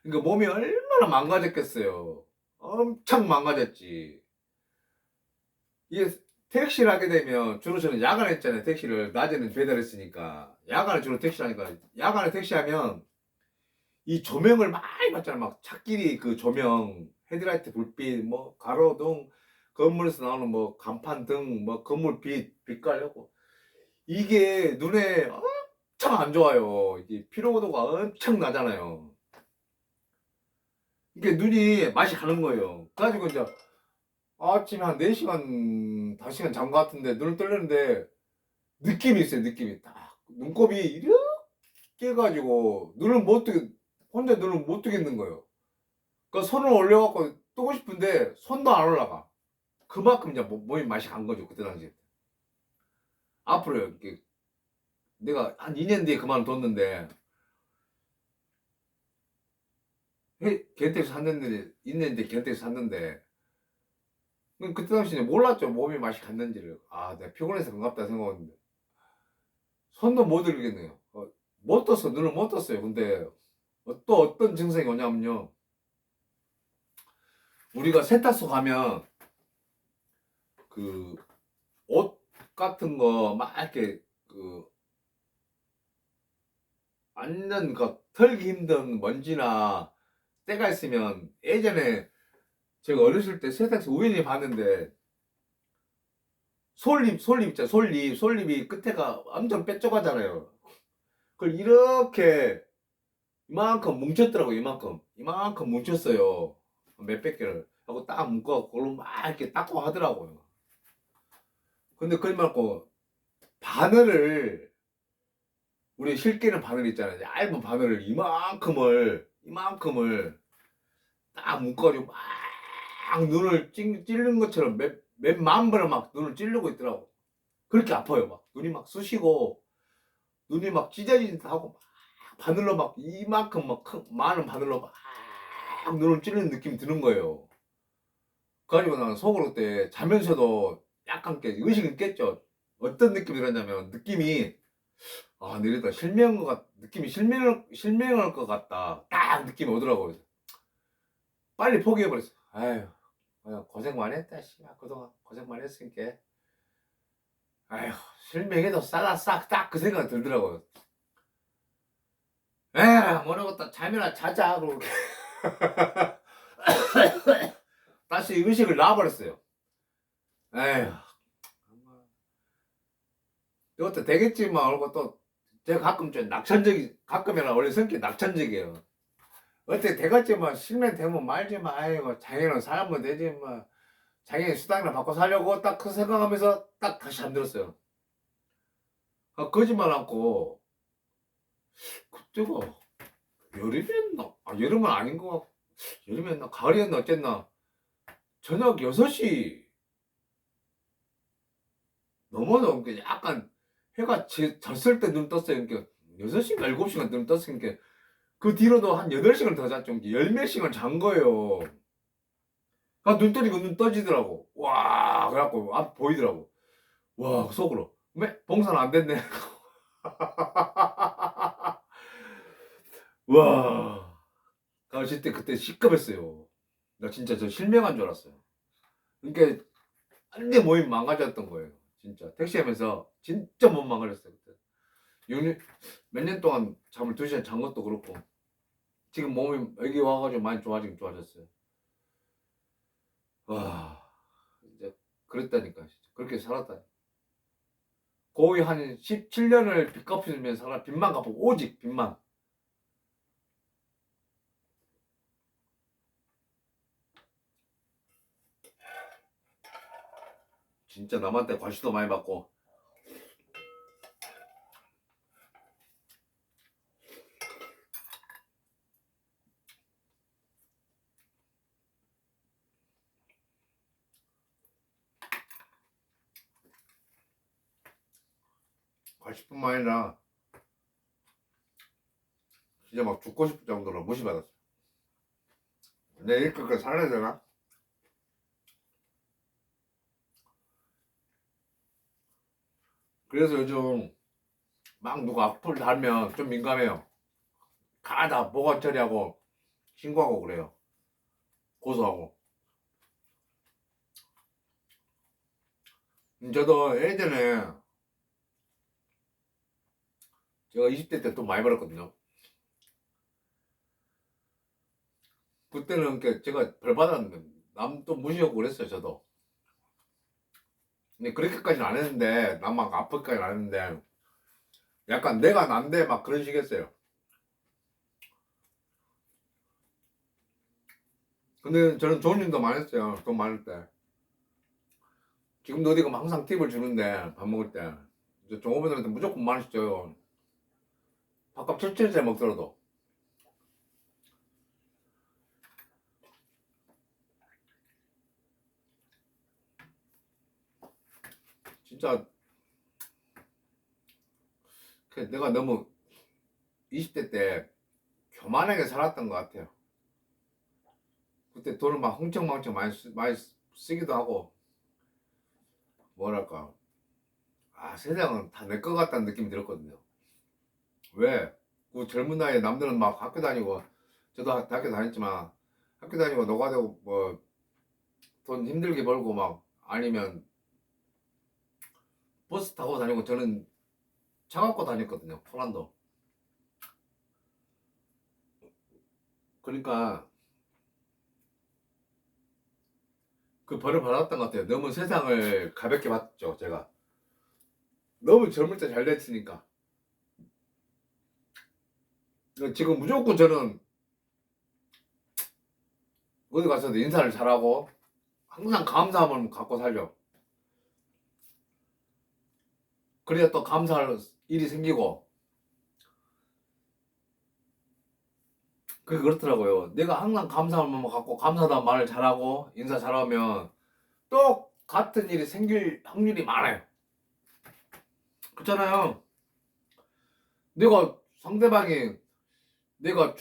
그러니까 몸이 얼마나 망가졌겠어요. 엄청 망가졌지. 이게 택시를 하게 되면 주로 저는 야간에 했잖아요. 택시를 낮에는 배달했으니까 야간에 주로 택시를 하니까, 야간에 택시하면 이 조명을 많이 받잖아. 막 찻길이 그 조명, 헤드라이트 불빛, 뭐 가로등, 건물에서 나오는 뭐 간판 등, 뭐 건물 빛 가려고 이게 눈에 엄청 안 좋아요. 이게 피로도가 엄청 나잖아요. 이게 눈이 맛이 가는 거예요. 그래가지고 이제 아침에 한 4시간, 5시간 잔 것 같은데 눈을 뜨려는데 느낌이 있어요. 느낌이 딱 눈곱이 이렇게 해가지고 눈을 못 뜨게, 혼자 눈을 못 뜨겠는 거예요. 그 손을 올려갖고 뜨고 싶은데 손도 안 올라가. 그만큼 이제 몸이 맛이 간 거죠. 그때 당시에. 앞으로 이렇게 내가 한 2년 뒤에 그만뒀는데 겐텍에서 샀는데 2년 뒤에 겐텍에서 샀는데 그때 당시에 몰랐죠. 몸이 맛이 갔는지를. 아, 내가 피곤해서 그런갑다 생각했는데 손도 못 들겠네요. 못 떴어. 눈을 못 떴어요. 근데 또 어떤 증상이 오냐면요. 우리가 세탁소 가면 그 옷 같은 거 막 이렇게 그 완전 그 털기 힘든 먼지나 때가 있으면 예전에 제가 어렸을 때 세탁소 우연히 봤는데 솔잎 있잖아요. 솔잎이 끝에가 엄청 뾰족하잖아요. 그걸 이렇게 이만큼 뭉쳤더라고요. 이만큼 뭉쳤어요. 몇백 개를 하고 딱 묶어 그걸로 막 이렇게 닦고 하더라고요. 근데 그걸 말고 바늘을 우리 실기는 바늘 있잖아요. 얇은 바늘을 이만큼을 딱 묶어가지고 막 눈을 찌르는 것처럼 몇만 번을 막 눈을 찌르고 있더라고. 그렇게 아파요. 막 눈이 막 쑤시고 눈이 막 찢어진 듯 하고 막 바늘로 막 이만큼 막 많은 바늘로 막 눈을 찌르는 느낌이 드는 거예요. 그래가지고 나는 속으로 그때 자면서도 약간 의식은 깼죠. 어떤 느낌이 들었냐면 느낌이 내리다 느낌이 실명할 것 같다. 딱 느낌이 오더라고요. 빨리 포기해버렸어. 아휴, 고생 많이 했다. 씨발, 그동안 고생 많이 했으니까. 아휴, 실명해도 싹 딱 그 생각이 들더라고요. 에휴, 모르겠다. 잠이나 자자. 그러고 다시 의식을 놔버렸어요. 에휴, 이것도 되겠지만, 그러고 또, 제가 가끔 좀 가끔이나 원래 성격이 낙천적이에요. 어떻게 되겠지만, 실명 되면 말지 마. 아이고, 자기는 살면 되지, 뭐. 자기는 수당이나 받고 살려고 딱 그 생각하면서 딱 다시 잠들었어요. 거짓말 않고, 그때가 여름이었나? 여름은 아닌 것 같고, 여름이었나? 가을이었나? 어쨌나? 저녁 6시 넘어서 약간 해가 졌을 때 눈 떴어요. 그러니까 6시인가 7시간 눈 떴으니까 그 뒤로도 한 8시간 더 잤죠. 열몇 시간 잔 거예요. 눈 떠지고 눈 떠지더라고. 와, 그래갖고 앞 보이더라고. 와, 속으로. 왜? 봉사는 안 됐네. 와. 진짜 그때 시급했어요. 나 진짜 저 실명한 줄 알았어요. 그러니까 완전 몸이 망가졌던 거예요. 진짜 택시하면서 진짜 몸 망가졌어요. 그때. 몇 년 동안 잠을 2시간 잔 것도 그렇고 지금 몸이 여기 와가지고 많이 좋아졌어요. 와, 이제 그랬다니까. 진짜. 그렇게 살았다. 거의 한 17년을 빚 갚으면서 살아. 빚만 갚고 오직 빚만. 진짜 남한테 과시도 많이 받고. 과시뿐만 아니라 진짜 막 죽고 싶을 정도로 무시받았어. 내 이렇게 살아야 되나? 그래서 요즘 막 누가 악플 달면 좀 민감해요. 가다 보고 처리하고 신고하고 그래요. 고소하고. 저도 예전에 제가 20대 때 돈 많이 벌었거든요. 그때는 제가 벌 받았는데 남도 무시하고 그랬어요 저도. 근데 그렇게까지는 안 했는데 남 막 아프기까지는 안 했는데 약간 내가 난데 막 그런 식이었어요. 근데 저는 좋은 일도 많이 했어요. 돈 많을 때. 지금도 어디 가면 항상 팁을 주는데 밥 먹을 때 종업원들한테 무조건 많이 줘요. 밥값 7천원짜리 먹더라도. 진짜 내가 너무 20대 때 교만하게 살았던 것 같아요. 그때 돈을 막 흥청망청 많이 쓰기도 하고 뭐랄까 세상은 다 내 것 같다는 느낌이 들었거든요. 왜? 그 젊은 나이에 남들은 막 학교 다니고 저도 학교 다녔지만 학교 다니고 노가다고 뭐 돈 힘들게 벌고 막 아니면 버스 타고 다니고 저는 차 갖고 다녔거든요. 포란도. 그러니까 그 벌을 받았던 것 같아요. 너무 세상을 가볍게 봤죠 제가. 너무 젊을 때 잘 됐으니까. 지금 무조건 저는 어디 가서도 인사를 잘하고 항상 감사함을 갖고 살려. 그래야 또 감사할 일이 생기고. 그게 그렇더라고요. 내가 항상 감사함을 갖고 감사하다는 말을 잘하고 인사 잘하면 똑같은 일이 생길 확률이 많아요. 그렇잖아요. 내가 상대방이 내가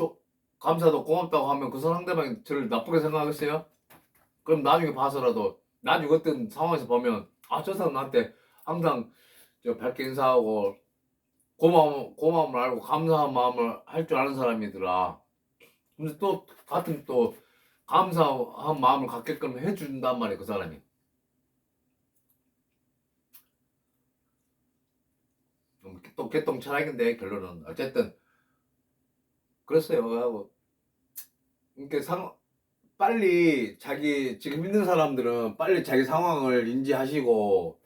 감사도 고맙다고 하면 그 상대방이 저를 나쁘게 생각하겠어요? 그럼 나중에 봐서라도 나중에 어떤 상황에서 보면 저 사람 나한테 항상 밝게 인사하고 고마움을 알고 감사한 마음을 할 줄 아는 사람이더라. 근데 또 같은 또 감사한 마음을 갖게끔 해준단 말이에요 그 사람이. 또 개똥 철학인데 결론은 어쨌든 그랬어요. 하고 이렇게 빨리 자기 지금 힘든 사람들은 빨리 자기 상황을 인지하시고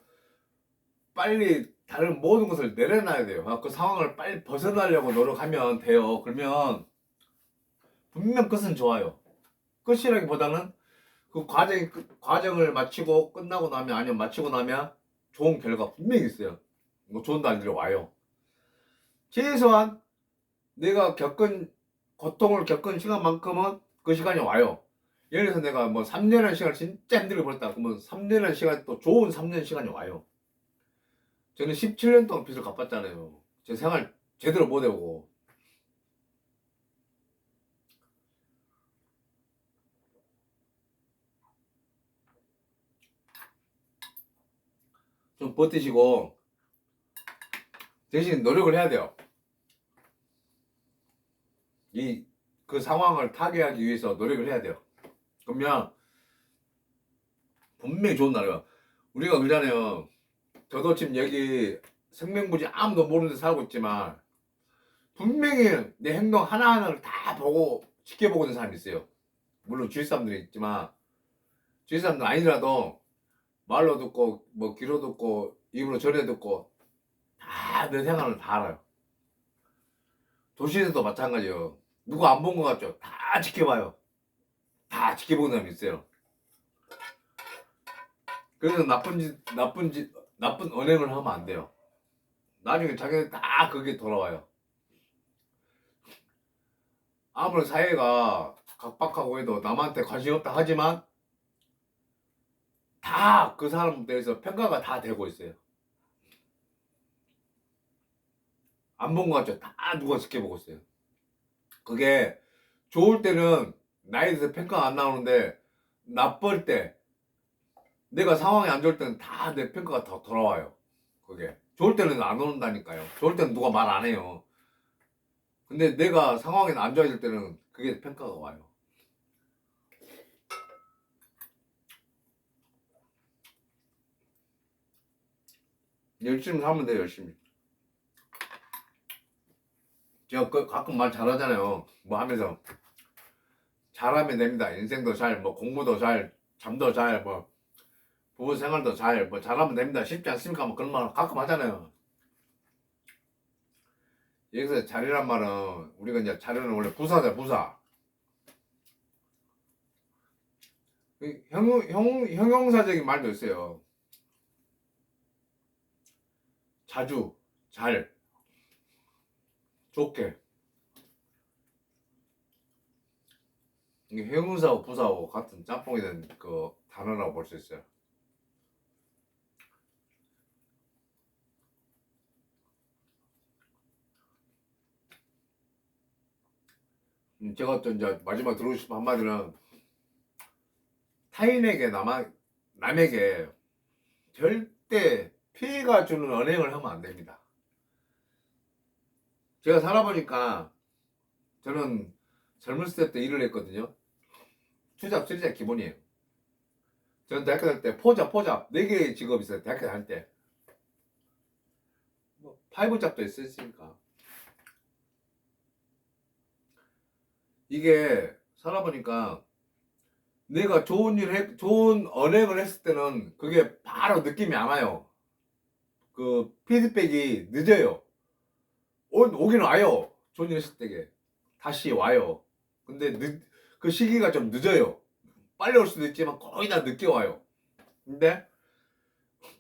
빨리 다른 모든 것을 내려놔야 돼요. 그 상황을 빨리 벗어나려고 노력하면 돼요. 그러면 분명 끝은 좋아요. 끝이라기보다는 그 과정을 마치고 끝나고 나면 아니면 마치고 나면 좋은 결과 분명히 있어요. 뭐 좋은 날들이 와요. 최소한 내가 고통을 겪은 시간만큼은 그 시간이 와요. 예를 들어서 내가 뭐 3년의 시간을 진짜 힘들게 벌었다. 그러면 3년의 시간 또 좋은 3년 시간이 와요. 저는 17년 동안 빚을 갚았잖아요. 제 생활 제대로 못 해보고. 좀 버티시고 대신 노력을 해야 돼요. 그 상황을 타개하기 위해서 노력을 해야 돼요. 그러면 분명히 좋은 날이에요. 우리가 그러잖아요. 저도 지금 여기 생명부지 아무도 모르는 데 살고 있지만 분명히 내 행동 하나하나를 다 보고 지켜보고 있는 사람이 있어요. 물론 주위 사람들이 있지만 주위 사람들 아니라도 말로 듣고 뭐 귀로 듣고 입으로 전해 듣고 다 내 생활을 다 알아요. 도시에서도 마찬가지예요. 누구 안 본 것 같죠? 다 지켜봐요. 다 지켜보는 사람이 있어요. 그래서 나쁜 언행을 하면 안 돼요. 나중에 자기들 다 그게 돌아와요. 아무리 사회가 각박하고 해도 남한테 관심 없다 하지만 다 그 사람에 대해서 평가가 다 되고 있어요. 안 본 것 같죠? 다 누가 지켜보고 있어요. 그게 좋을 때는 나에 대해서 평가가 안 나오는데 나쁠 때 내가 상황이 안 좋을 때는 다 내 평가가 다 돌아와요. 그게 좋을 때는 안 오는다니까요. 좋을 때는 누가 말 안 해요. 근데 내가 상황이 안 좋아질 때는 그게 평가가 와요. 열심히 하면 돼요. 열심히. 제가 가끔 말 잘하잖아요. 뭐 하면서 잘하면 됩니다. 인생도 잘, 뭐 공부도 잘, 잠도 잘, 뭐 부부 생활도 잘, 뭐 잘하면 됩니다. 쉽지 않습니까? 뭐 그런 말 가끔 하잖아요. 여기서 잘이란 말은 우리가 이제 잘은 원래 부사죠, 부사. 형용사적인 말도 있어요. 자주, 잘, 좋게. 이게 형용사하고 부사하고 같은 짬뽕이 된 그 단어라고 볼 수 있어요. 제가 또 이제 마지막 들어오고 싶은 한마디는 타인에게 남에게 절대 피해가 주는 언행을 하면 안 됩니다. 제가 살아보니까 저는 젊었을 때 일을 했거든요. 투잡, 쓰리잡 기본이에요. 저는 대학교 다닐 때 포잡 4개의 직업이 있어요. 대학교 다닐 때. 뭐 파이브잡도 있었으니까. 이게 살아보니까 내가 좋은 언행을 했을 때는 그게 바로 느낌이 안 와요. 그 피드백이 늦어요. 오긴 와요. 좋은 일 했을 때게. 다시 와요. 근데 그 시기가 좀 늦어요. 빨리 올 수도 있지만 거의 다 늦게 와요. 근데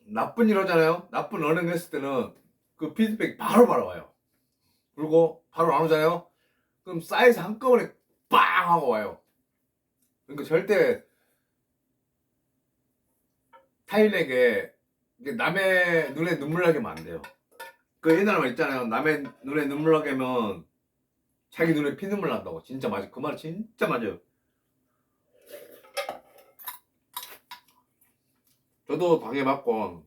나쁜 일 하잖아요. 나쁜 언행 했을 때는 그 피드백이 바로 와요. 그리고 바로 안 오잖아요. 그럼 쌓여서 한꺼번에 빵 하고 와요. 그러니까 절대 타인에게 남의 눈에 눈물 나게 하면 안 돼요. 그 옛날 말 있잖아요. 남의 눈에 눈물 나게 하면 자기 눈에 피눈물 난다고. 진짜 맞아. 그 말 진짜 맞아요. 저도 방해받고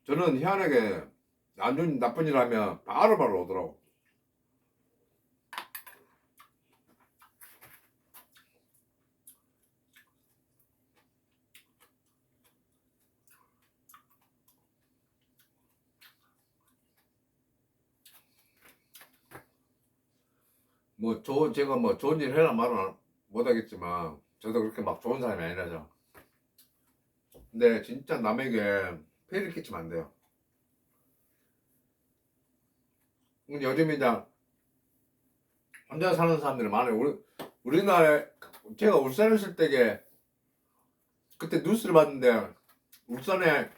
저는 희한하게 안 좋은 나쁜 일 하면 바로 오더라고. 제가 뭐 좋은 일 해라 말은 못하겠지만 저도 그렇게 막 좋은 사람이 아니라서. 근데 진짜 남에게 피해를 끼치면 안 돼요. 근데 요즘 이제 혼자 사는 사람들이 많아요. 우리나라에 제가 울산에 있을 때게 그때 뉴스를 봤는데 울산에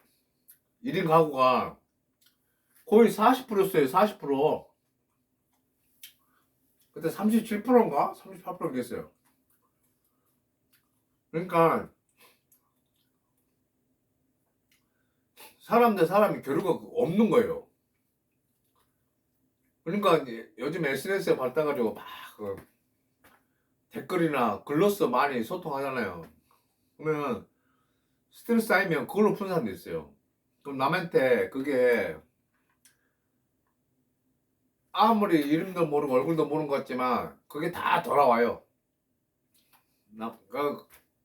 1인 가구가 거의 40%였어요. 40%. 그때 37%인가? 38%겠어요. 그러니까 사람 대 사람이 교류가 없는 거예요. 그러니까 요즘 SNS에 발달가지고 막그 댓글이나 글로써 많이 소통하잖아요. 그러면 스트레스 쌓이면 그걸로 푸는 사람도 있어요. 그럼 남한테 그게 아무리 이름도 모르고 얼굴도 모르는 것 같지만 그게 다 돌아와요.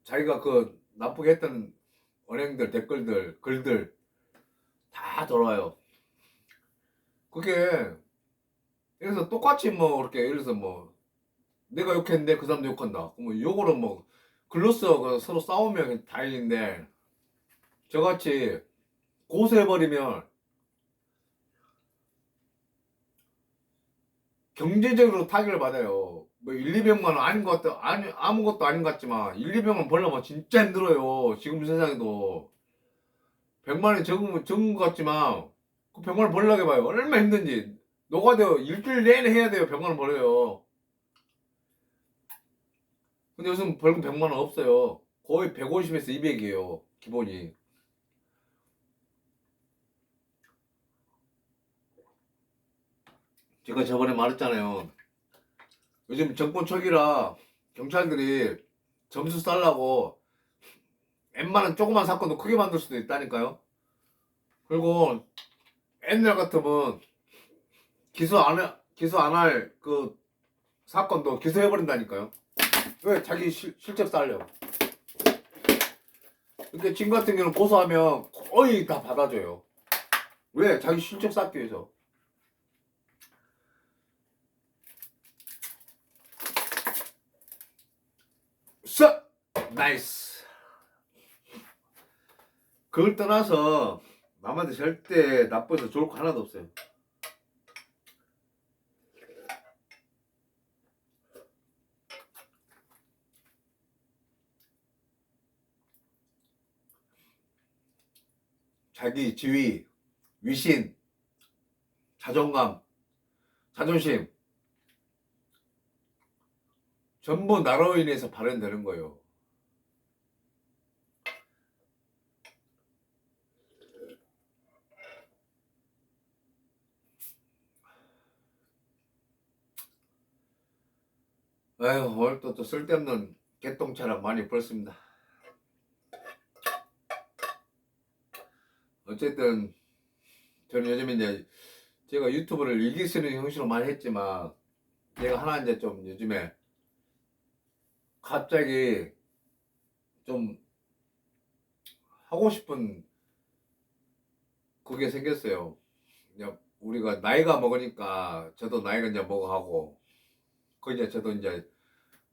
자기가 그 나쁘게 했던 언행들, 댓글들, 글들 다 돌아와요. 그게 그래서 똑같이 뭐 이렇게 예를 들어서 뭐 내가 욕했는데 그 사람도 욕한다. 뭐 요거는 뭐 글로써 서로 싸우면 다행인데 저같이 고소해버리면 경제적으로 타격을 받아요. 뭐 1, 200만 원 아닌 것 같다, 아무것도 아닌 것 같지만 1, 200만 벌려면 진짜 힘들어요. 지금 세상에도 100만 원이 적은 것 같지만 그 100만 원 벌려고 해봐요. 얼마나 힘든지. 노가다 일주일 내내 해야 돼요. 100만 원 벌어요. 근데 요즘 벌금 100만 원 없어요. 거의 150에서 200이에요. 기본이. 제가 저번에 말했잖아요. 요즘 정권 초기라 경찰들이 점수 쌓려고 웬만한 조그만 사건도 크게 만들 수도 있다니까요. 그리고 옛날 같으면 기소 안 할 그 사건도 기소해버린다니까요. 왜? 자기 실적 쌓으려고. 근데 지금 같은 경우는 고소하면 거의 다 받아줘요. 왜? 자기 실적 쌓기 위해서. 써! 나이스. 그걸 떠나서 남한테 절대 나빠서 좋을 거 하나도 없어요. 자기 지위, 위신, 자존감, 자존심 전부 나로 인해서 발현되는 거예요. 아유, 오늘 또 쓸데없는 개똥차랑 많이 벌습니다. 어쨌든 저는 요즘에 이제 제가 유튜브를 일기 쓰는 형식으로 많이 했지만 제가 하나 이제 좀 요즘에 갑자기 좀 하고 싶은 그게 생겼어요. 그냥 우리가 나이가 먹으니까 저도 나이가 이제 먹어가고 그 이제 저도 이제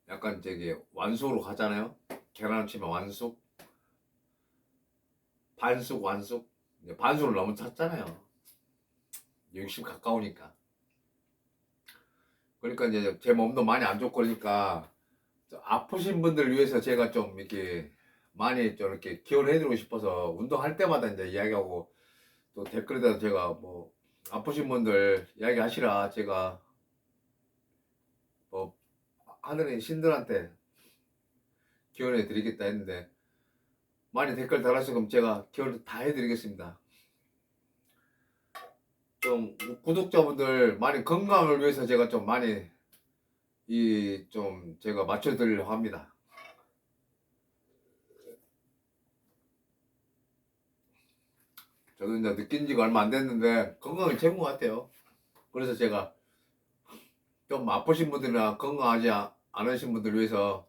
약간 저기 완숙으로 가잖아요. 계란을 치면 완숙, 반숙, 완숙. 이제 반숙을 너무 찼잖아요. 60 가까우니까. 그러니까 이제 제 몸도 많이 안 좋고 그러니까 아프신 분들 위해서 제가 좀 이렇게 많이 좀 이렇게 기원해드리고 싶어서 운동할 때마다 이제 이야기하고 또 댓글에다 제가 뭐 아프신 분들 이야기하시라 제가 뭐 하늘의 신들한테 기원해 드리겠다 했는데 많이 댓글 달아주시면 제가 기원 다 해드리겠습니다. 좀 구독자분들 많이 건강을 위해서 제가 좀 많이 이 좀 제가 맞춰드리려고 합니다. 저도 이제 느낀 지가 얼마 안 됐는데 건강이 최고인 것 같아요. 그래서 제가 좀 아프신 분들이나 건강하지 않으신 분들 위해서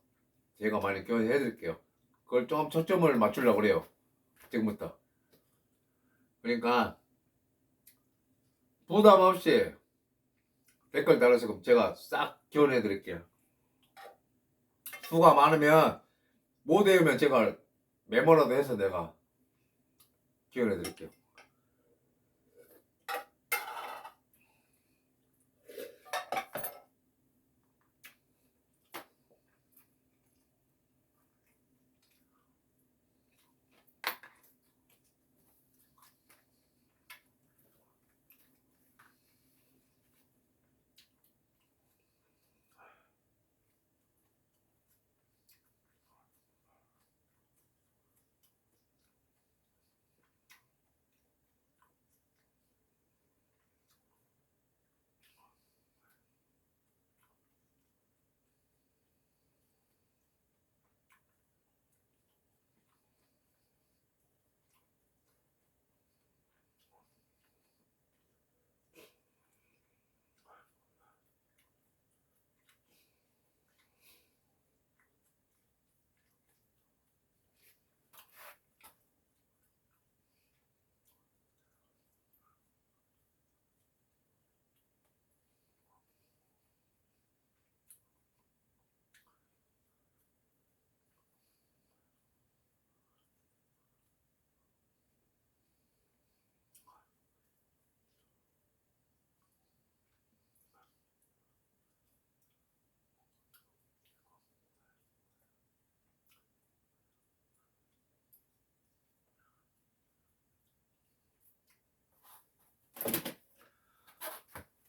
제가 많이 교환해 드릴게요. 그걸 좀 초점을 맞추려고 그래요. 지금부터. 그러니까 부담 없이 댓글 달아서 제가 싹 교환해 드릴게요. 수가 많으면 못 외우면 제가 메모라도 해서 내가 교환해 드릴게요.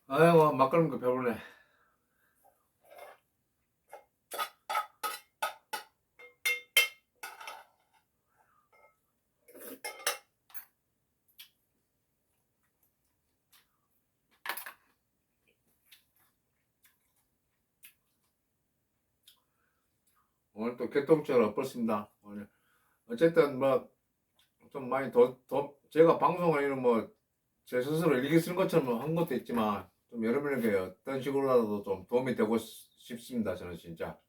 아이고 막 끓는 거 배부르네. 오늘 또 개똥처럼 엎었습니다. 오늘 어쨌든 뭐 좀 많이 더 제가 방송을 이런 뭐 제 스스로 일기 쓰는 것처럼 한 것도 있지만 좀 여러분에게 어떤 식으로라도 좀 도움이 되고 싶습니다. 저는 진짜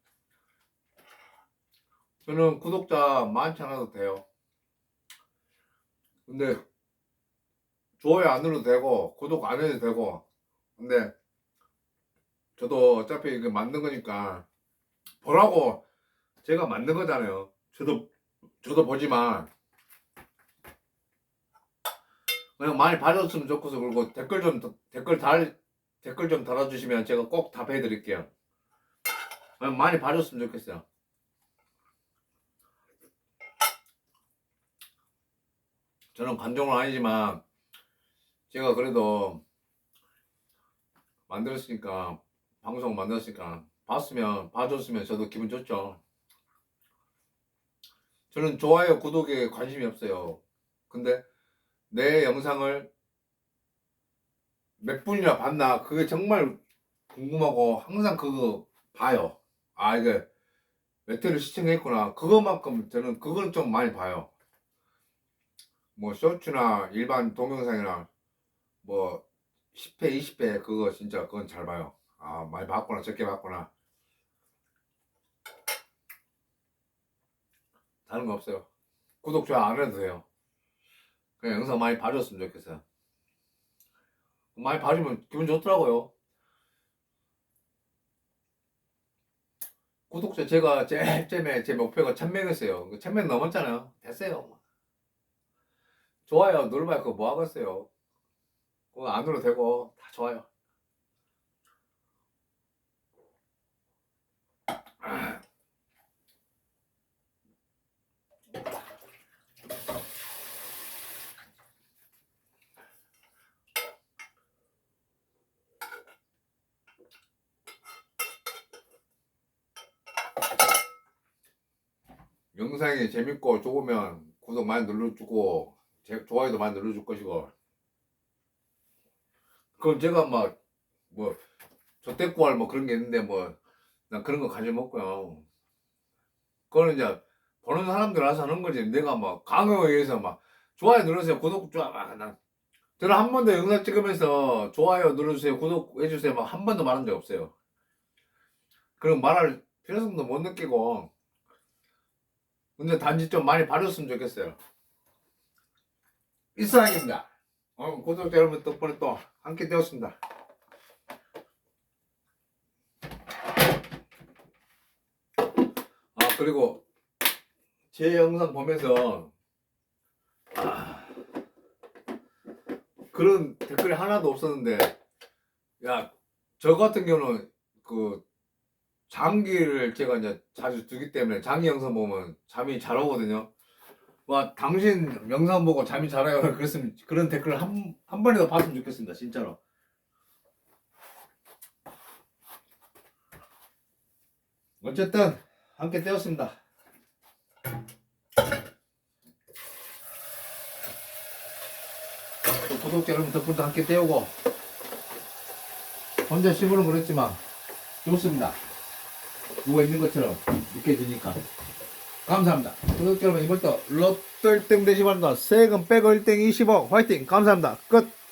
저는 구독자 많지 않아도 돼요. 근데 좋아요 안 눌러도 되고 구독 안 해도 되고 근데 저도 어차피 이거 만든 거니까 보라고 제가 만든 거잖아요. 저도 보지만 그냥 많이 봐줬으면 좋겠어. 그리고 댓글 좀 달아주시면 제가 꼭 답해 드릴게요. 그냥 많이 봐줬으면 좋겠어요. 저는 관종은 아니지만 제가 그래도 방송 만들었으니까 봐줬으면 저도 기분 좋죠. 저는 좋아요, 구독에 관심이 없어요. 근데 내 영상을 몇 분이나 봤나 그게 정말 궁금하고 항상 그거 봐요. 아, 이게 몇 회를 시청했구나. 그거만큼 저는 그건 좀 많이 봐요. 뭐 쇼츠나 일반 동영상이나 뭐 10회, 20회 그거 진짜 그건 잘 봐요. 아, 많이 봤구나, 적게 봤구나. 다른 거 없어요. 구독, 좋아요 안 해도 돼요. 그냥 영상 많이 봐줬으면 좋겠어요. 많이 봐주면 기분 좋더라고요. 구독자 제가 제일 처음에 제 목표가 1000명이었어요. 1000명 넘었잖아요. 됐어요. 좋아요 눌러봐야 그거 뭐 하겠어요. 그거 안 눌러도 되고 다 좋아요. 영상이 재밌고 좋으면 구독 많이 눌러주고 좋아요도 많이 눌러줄 것이고, 그럼 제가 막 뭐 저대꾸할 뭐 그런 게 있는데 뭐 난 그런 거 관심 없고요. 그거는 이제 보는 사람들 알아서 하는 거지. 내가 막 강요에 의해서 막 좋아요 눌러주세요, 구독 난 저는 한 번도 영상 찍으면서 좋아요 눌러주세요, 구독해주세요 막 한 번도 말한 적 없어요. 그럼 말할 필요성도 못 느끼고. 근데 단지 좀 많이 봐줬으면 좋겠어요. 이상입니다. 구독자 여러분 덕분에 또 함께 되었습니다. 그리고 제 영상 보면서 그런 댓글이 하나도 없었는데, 야, 저 같은 경우는 그 장기를 제가 이제 자주 두기 때문에 장기 영상 보면 잠이 잘 오거든요. 와, 당신 영상 보고 잠이 잘 와요. 그랬으면 그런 댓글 한 번이라도 봤으면 좋겠습니다. 진짜로. 어쨌든 함께 되었습니다. 또 구독자 여러분 덕분도 함께 때우고 혼자 씹으는 그랬지만 좋습니다. 누가 있는 것처럼 느껴지니까 감사합니다. 구독자 여러분, 이번도 롯데 1등 되시기 바랍니다. 세금 빼고 1등 20억 화이팅. 감사합니다. 끝.